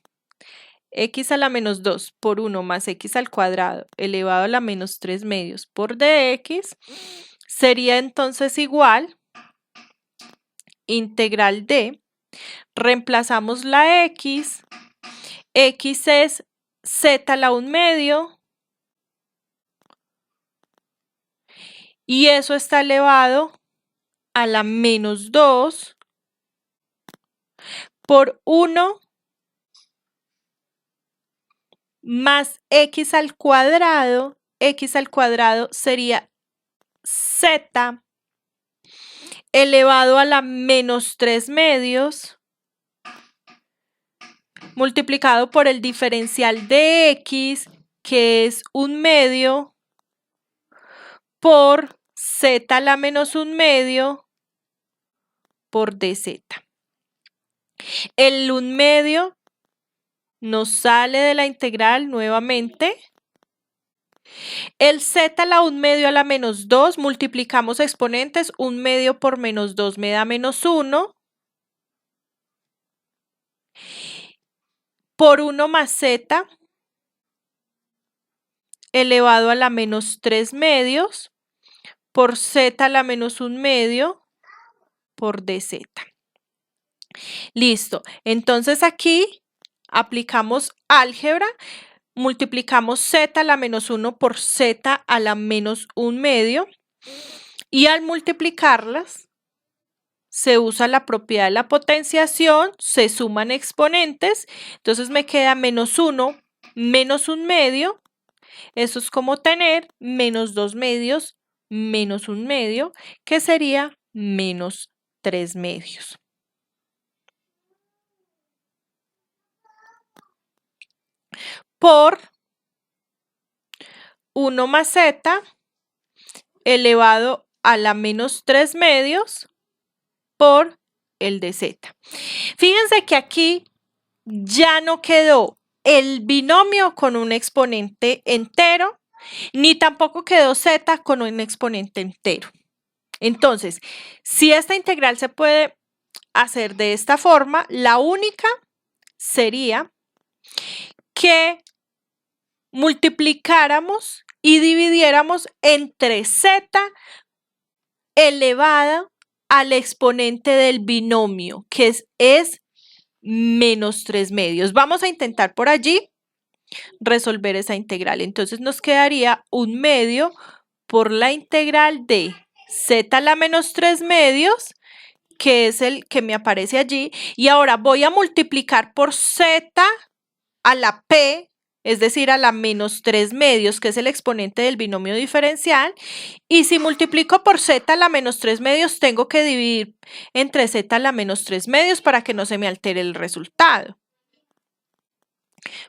X a la menos 2 por 1 más x al cuadrado elevado a la menos 3/2 por dx sería entonces igual integral de, reemplazamos la x es z a la 1/2 y eso está elevado a la menos 2 por 1 más x al cuadrado. X al cuadrado sería z elevado a la menos 3 medios multiplicado por el diferencial de x, que es 1 medio, por z a la menos 1 medio por dz. El 1 medio nos sale de la integral nuevamente. El z a la 1 medio a la menos 2, multiplicamos exponentes, 1 medio por menos 2 me da menos 1. Por 1 más z elevado a la menos 3 medios por z a la menos 1 medio por dz. Listo. Entonces aquí aplicamos álgebra, multiplicamos z a la menos 1 por z a la menos 1 medio y al multiplicarlas se usa la propiedad de la potenciación, se suman exponentes, entonces me queda menos 1 menos 1 medio. Eso es como tener menos 2 medios menos 1 medio, que sería menos 3 medios. Por 1 más z elevado a la menos 3 medios por el de z. Fíjense que aquí ya no quedó el binomio con un exponente entero, ni tampoco quedó z con un exponente entero. Entonces, si esta integral se puede hacer de esta forma, la única sería que multiplicáramos y dividiéramos entre z elevada al exponente del binomio, que es menos 3 medios. Vamos a intentar por allí resolver esa integral. Entonces nos quedaría 1 medio por la integral de z a la menos 3 medios, que es el que me aparece allí. Y ahora voy a multiplicar por z a la p, es decir, a la menos 3 medios, que es el exponente del binomio diferencial. Y si multiplico por z a la menos 3 medios, tengo que dividir entre z a la menos 3 medios para que no se me altere el resultado.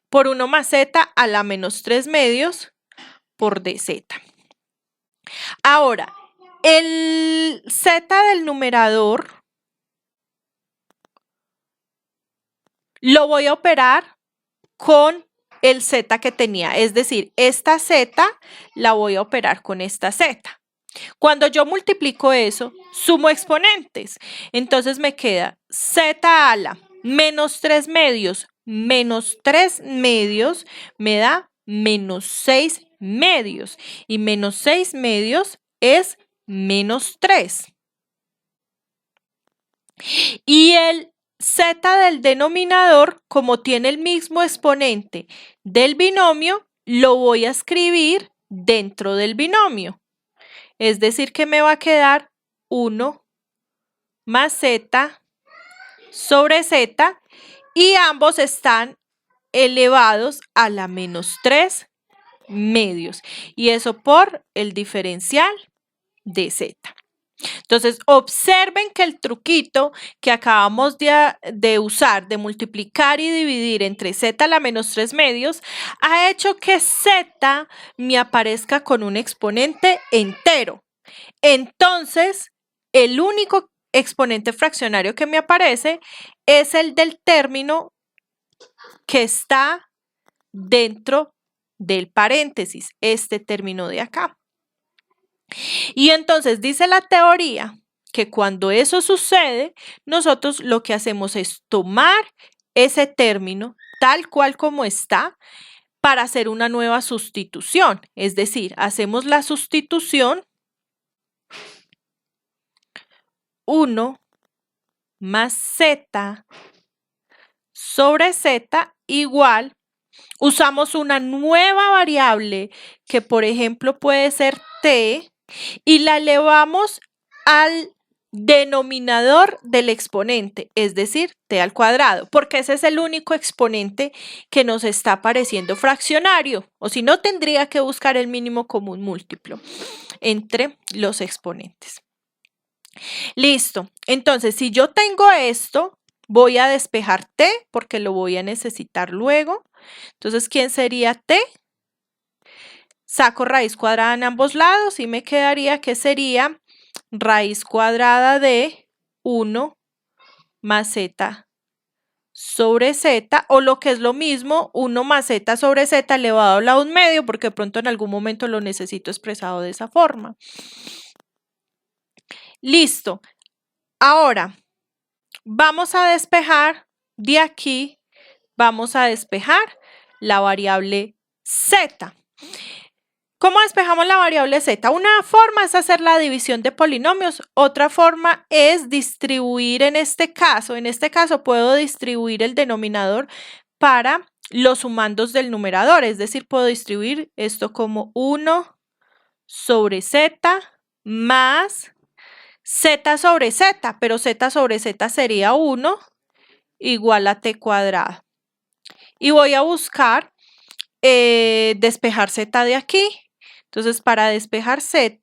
Por 1 más z a la menos 3 medios por dz. Ahora, el z del numerador lo voy a operar con el z que tenía, es decir, esta z la voy a operar con esta z. Cuando yo multiplico eso, sumo exponentes, entonces me queda z a la menos 3 medios menos 3 medios me da menos 6 medios y menos 6 medios es menos 3. Y el z del denominador, como tiene el mismo exponente del binomio, lo voy a escribir dentro del binomio. Es decir, que me va a quedar 1 más z sobre z y ambos están elevados a la menos 3 medios. Y eso por el diferencial de z. Entonces, observen que el truquito que acabamos de usar, de multiplicar y dividir entre z a la menos 3 medios, ha hecho que z me aparezca con un exponente entero. Entonces, el único exponente fraccionario que me aparece es el del término que está dentro del paréntesis, este término de acá. Y entonces dice la teoría que cuando eso sucede, nosotros lo que hacemos es tomar ese término tal cual como está para hacer una nueva sustitución. Es decir, hacemos la sustitución 1 más z sobre z igual, usamos una nueva variable que por ejemplo puede ser t y la elevamos al denominador del exponente, es decir, t al cuadrado, porque ese es el único exponente que nos está apareciendo fraccionario, o si no, tendría que buscar el mínimo común múltiplo entre los exponentes. Listo, entonces si yo tengo esto, voy a despejar t porque lo voy a necesitar luego. Entonces, ¿quién sería t? Saco raíz cuadrada en ambos lados y me quedaría que sería raíz cuadrada de 1 más z sobre z, o lo que es lo mismo, 1 más z sobre z elevado a la 1/2, porque de pronto en algún momento lo necesito expresado de esa forma. Listo. Ahora, vamos a despejar de aquí, vamos a despejar la variable z. ¿Cómo despejamos la variable z? Una forma es hacer la división de polinomios, otra forma es distribuir en este caso puedo distribuir el denominador para los sumandos del numerador, es decir, puedo distribuir esto como 1 sobre z más z sobre z, pero z sobre z sería 1 igual a t cuadrado. Y voy a buscar despejar z de aquí. Entonces, para despejar z,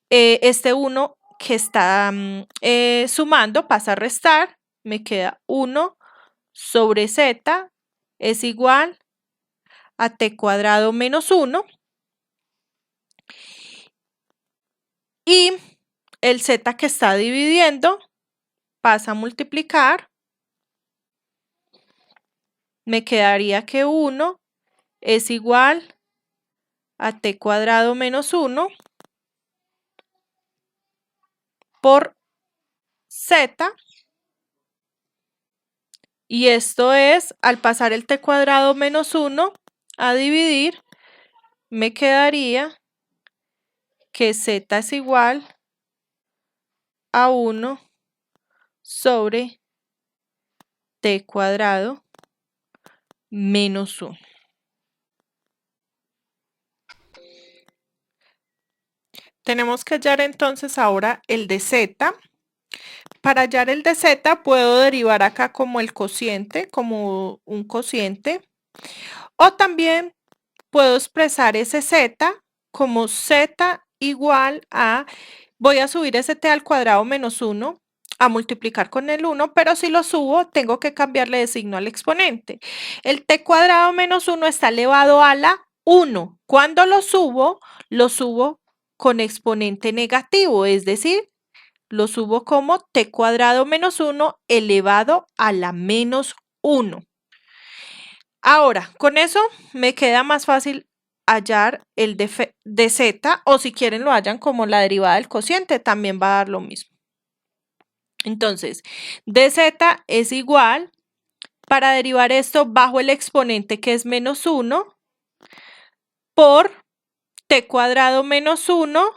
este 1 que está sumando pasa a restar, me queda 1 sobre z es igual a t cuadrado menos 1. Y el z que está dividiendo pasa a multiplicar, me quedaría que 1 es igual a t cuadrado menos 1 por z, y esto es, al pasar el t cuadrado menos 1 a dividir, me quedaría que z es igual a 1 sobre t cuadrado menos 1. Tenemos que hallar entonces ahora el de z. Para hallar el de z puedo derivar acá como el cociente, como un cociente, o también puedo expresar ese z como z igual a, voy a subir ese t al cuadrado menos 1 a multiplicar con el 1, pero si lo subo tengo que cambiarle de signo al exponente. El t cuadrado menos 1 está elevado a la 1. Cuando lo subo con exponente negativo, es decir, lo subo como t cuadrado menos 1 elevado a la menos 1. Ahora, con eso me queda más fácil hallar el de z, o si quieren lo hallan como la derivada del cociente, también va a dar lo mismo. Entonces, dz es igual, para derivar esto bajo el exponente que es menos 1, por t cuadrado menos 1,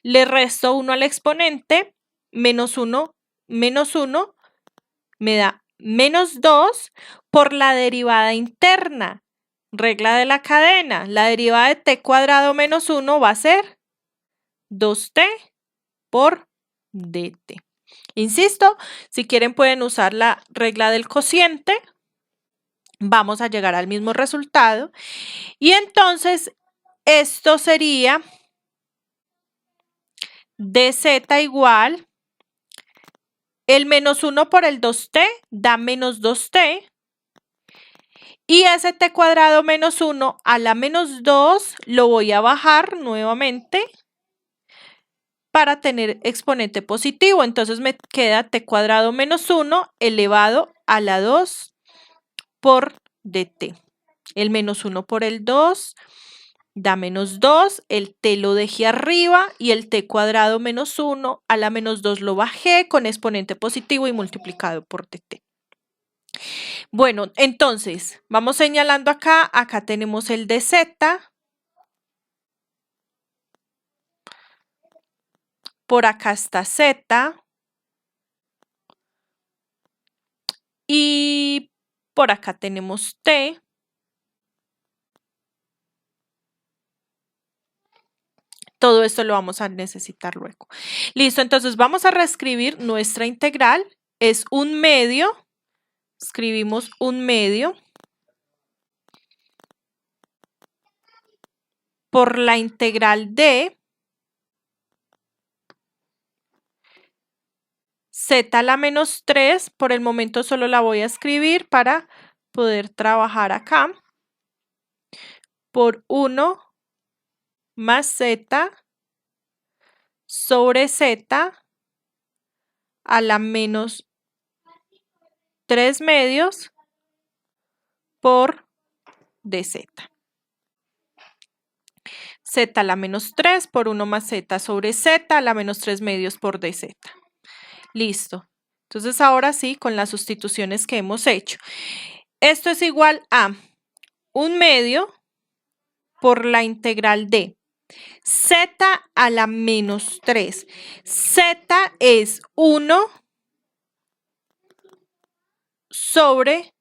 le resto 1 al exponente, menos 1 me da menos 2 por la derivada interna. Regla de la cadena, la derivada de t cuadrado menos 1 va a ser 2t por dt. Insisto, si quieren pueden usar la regla del cociente, vamos a llegar al mismo resultado. Y entonces esto sería dz igual, el menos 1 por el 2t da menos 2t, y ese t cuadrado menos 1 a la menos 2 lo voy a bajar nuevamente para tener exponente positivo. Entonces me queda t cuadrado menos 1 elevado a la 2 por dt. El menos 1 por el 2 da menos 2, el t lo dejé arriba y el t cuadrado menos 1 a la menos 2 lo bajé con exponente positivo y multiplicado por dt. Bueno, entonces, vamos señalando acá, acá tenemos el de z, por acá está z, y por acá tenemos t, Todo esto lo vamos a necesitar luego. Listo, entonces vamos a reescribir nuestra integral. Es 1/2. Escribimos 1/2 por la integral de z a la menos 3. Por el momento solo la voy a escribir para poder trabajar acá. Por 1 más z sobre z a la menos 3/2 por dz. Z a la menos 3 por 1 más z sobre z a la menos 3/2 por dz. Listo. Entonces ahora sí, con las sustituciones que hemos hecho. Esto es igual a 1/2 por la integral de z a la menos 3. Z es 1 sobre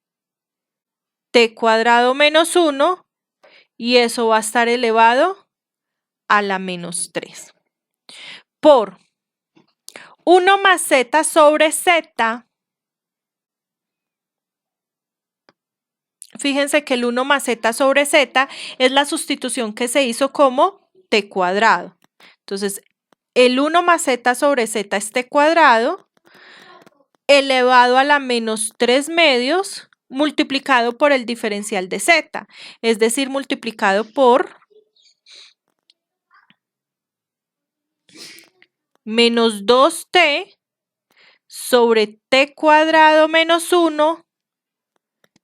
t cuadrado menos 1 y eso va a estar elevado a la menos 3 por 1 más z sobre z. Fíjense que el 1 más z sobre z es la sustitución que se hizo como t cuadrado. Entonces, el 1 más z sobre z es t cuadrado elevado a la menos 3/2 multiplicado por el diferencial de z, es decir, multiplicado por menos 2t sobre t cuadrado menos 1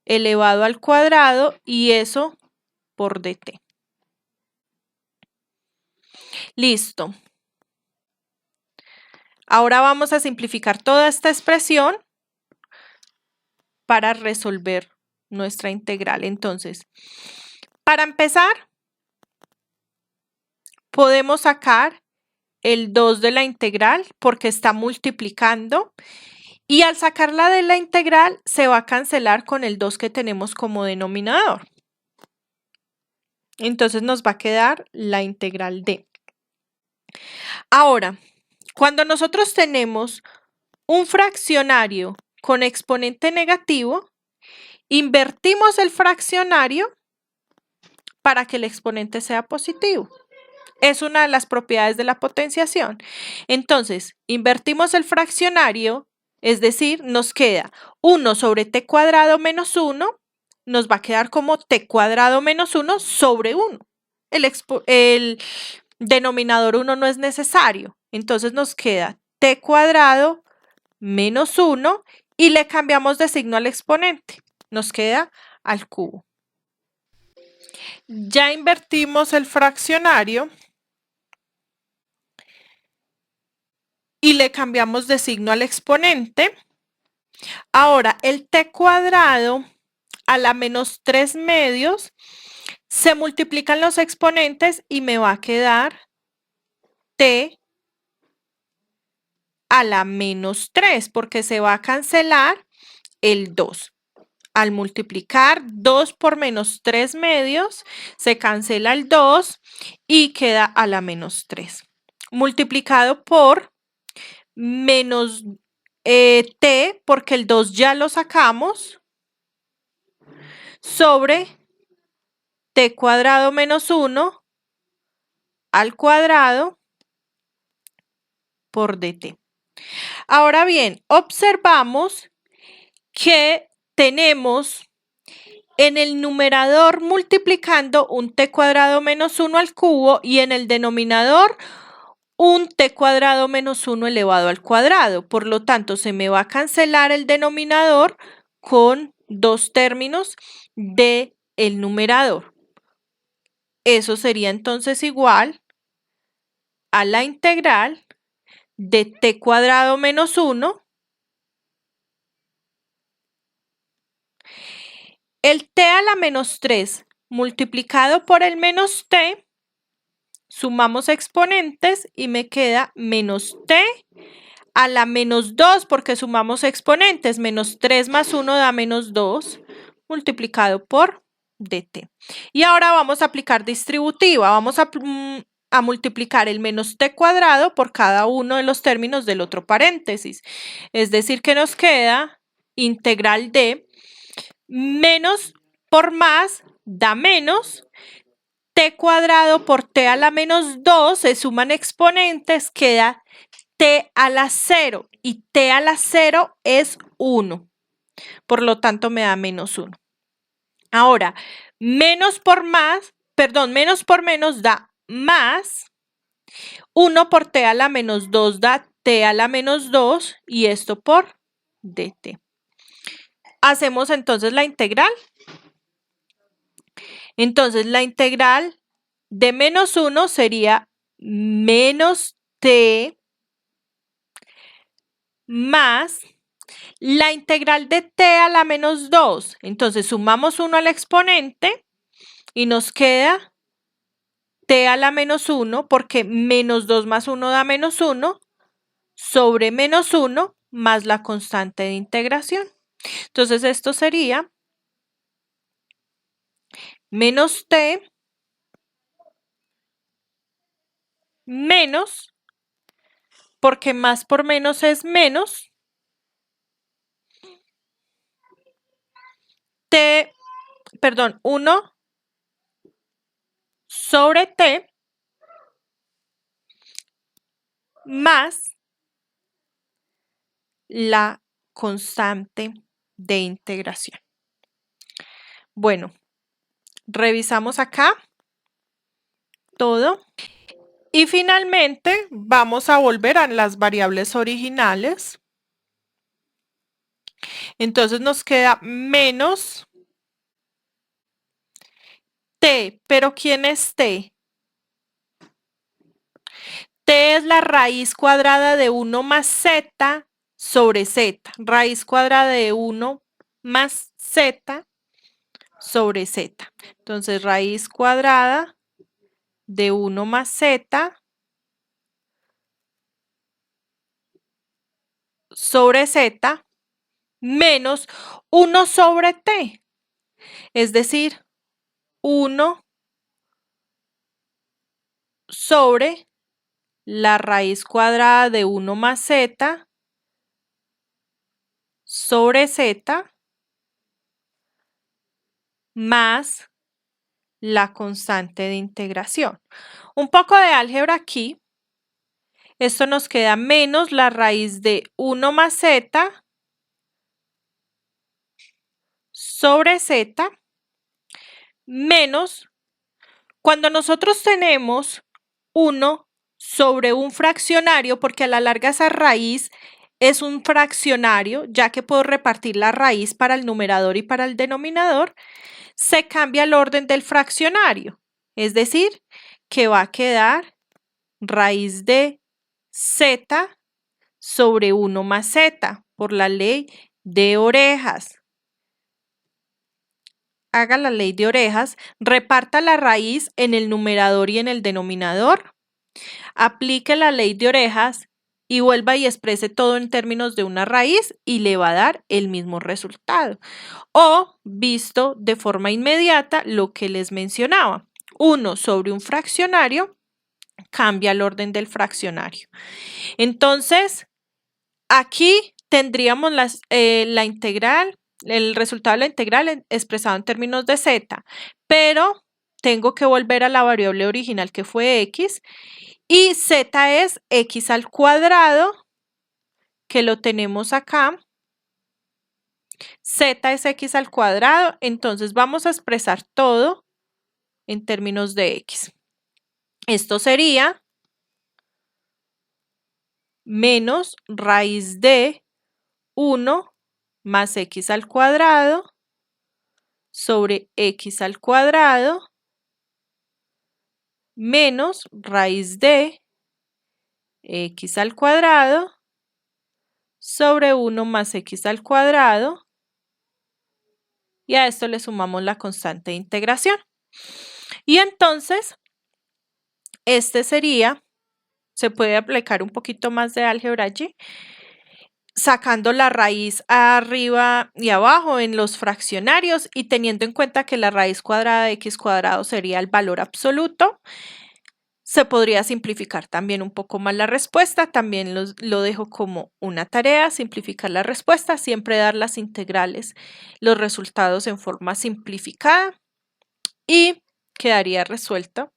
elevado al cuadrado y eso por dt. Listo. Ahora vamos a simplificar toda esta expresión para resolver nuestra integral. Entonces, para empezar, podemos sacar el 2 de la integral porque está multiplicando y al sacarla de la integral se va a cancelar con el 2 que tenemos como denominador. Entonces nos va a quedar la integral de. Ahora, cuando nosotros tenemos un fraccionario con exponente negativo, invertimos el fraccionario para que el exponente sea positivo. Es una de las propiedades de la potenciación. Entonces, invertimos el fraccionario, es decir, nos queda 1 sobre t cuadrado menos 1, nos va a quedar como t cuadrado menos 1 sobre 1. El denominador 1 no es necesario. Entonces nos queda t cuadrado menos 1 y le cambiamos de signo al exponente. Nos queda al cubo. Ya invertimos el fraccionario y le cambiamos de signo al exponente. Ahora, el t cuadrado a la menos 3/2 se multiplican los exponentes y me va a quedar t a la menos 3 porque se va a cancelar el 2. Al multiplicar 2 por menos 3/2 se cancela el 2 y queda a la menos 3. Multiplicado por menos t, porque el 2 ya lo sacamos, sobre t cuadrado menos 1 al cuadrado por dt. Ahora bien, observamos que tenemos en el numerador multiplicando un t cuadrado menos 1 al cubo y en el denominador un t cuadrado menos 1 elevado al cuadrado. Por lo tanto, se me va a cancelar el denominador con dos términos del numerador. Eso sería entonces igual a la integral de t cuadrado menos 1. El t a la menos 3 multiplicado por el menos t, sumamos exponentes y me queda menos t a la menos 2 porque sumamos exponentes. Menos 3 más 1 da menos 2 multiplicado por dt. Y ahora vamos a aplicar distributiva. Vamos a a multiplicar el menos t cuadrado por cada uno de los términos del otro paréntesis. Es decir, que nos queda integral de menos por más da menos, t cuadrado por t a la menos 2, se suman exponentes, queda t a la 0 y t a la 0 es 1. Por lo tanto, me da menos 1. Ahora, menos por menos da más. 1 por t a la menos 2 da t a la menos 2 y esto por dt. Hacemos entonces la integral. Entonces, la integral de menos 1 sería menos t más la integral de t a la menos 2. Entonces, sumamos 1 al exponente y nos queda t a la menos 1 porque menos 2 más 1 da menos 1 sobre menos 1 más la constante de integración. Entonces, esto sería menos t menos, porque más por menos es menos, 1 sobre t más la constante de integración. Bueno, revisamos acá todo. Y finalmente vamos a volver a las variables originales. Entonces nos queda menos t, pero ¿quién es t? T es la raíz cuadrada de 1 más z sobre z. Raíz cuadrada de 1 más z sobre z. Entonces, raíz cuadrada de 1 más z sobre z menos 1 sobre t. Es decir, 1 sobre la raíz cuadrada de 1 más z sobre z más la constante de integración. Un poco de álgebra aquí. Esto nos queda menos la raíz de 1 más z sobre z menos, cuando nosotros tenemos 1 sobre un fraccionario, porque a la larga esa raíz es un fraccionario, ya que puedo repartir la raíz para el numerador y para el denominador, se cambia el orden del fraccionario. Es decir, que va a quedar raíz de z sobre 1 más z por la ley de orejas. Haga la ley de orejas, reparta la raíz en el numerador y en el denominador, aplique la ley de orejas y vuelva y exprese todo en términos de una raíz y le va a dar el mismo resultado. O, visto de forma inmediata, lo que les mencionaba, 1 sobre un fraccionario cambia el orden del fraccionario. Entonces, aquí tendríamos la integral, el resultado de la integral expresado en términos de z, pero tengo que volver a la variable original que fue x y z es x al cuadrado, que lo tenemos acá. Z es x al cuadrado, entonces vamos a expresar todo en términos de x. Esto sería menos raíz de 1 más x al cuadrado sobre x al cuadrado menos raíz de x al cuadrado sobre 1 más x al cuadrado, y a esto le sumamos la constante de integración. Y entonces, este sería, se puede aplicar un poquito más de álgebra allí, sacando la raíz arriba y abajo en los fraccionarios y teniendo en cuenta que la raíz cuadrada de x cuadrado sería el valor absoluto, Se podría simplificar también un poco más la respuesta, también lo dejo como una tarea, simplificar la respuesta, siempre dar las integrales, los resultados en forma simplificada y quedaría resuelto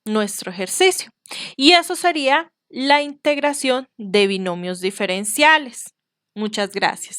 nuestro ejercicio. Y eso sería la integración de binomios diferenciales. Muchas gracias.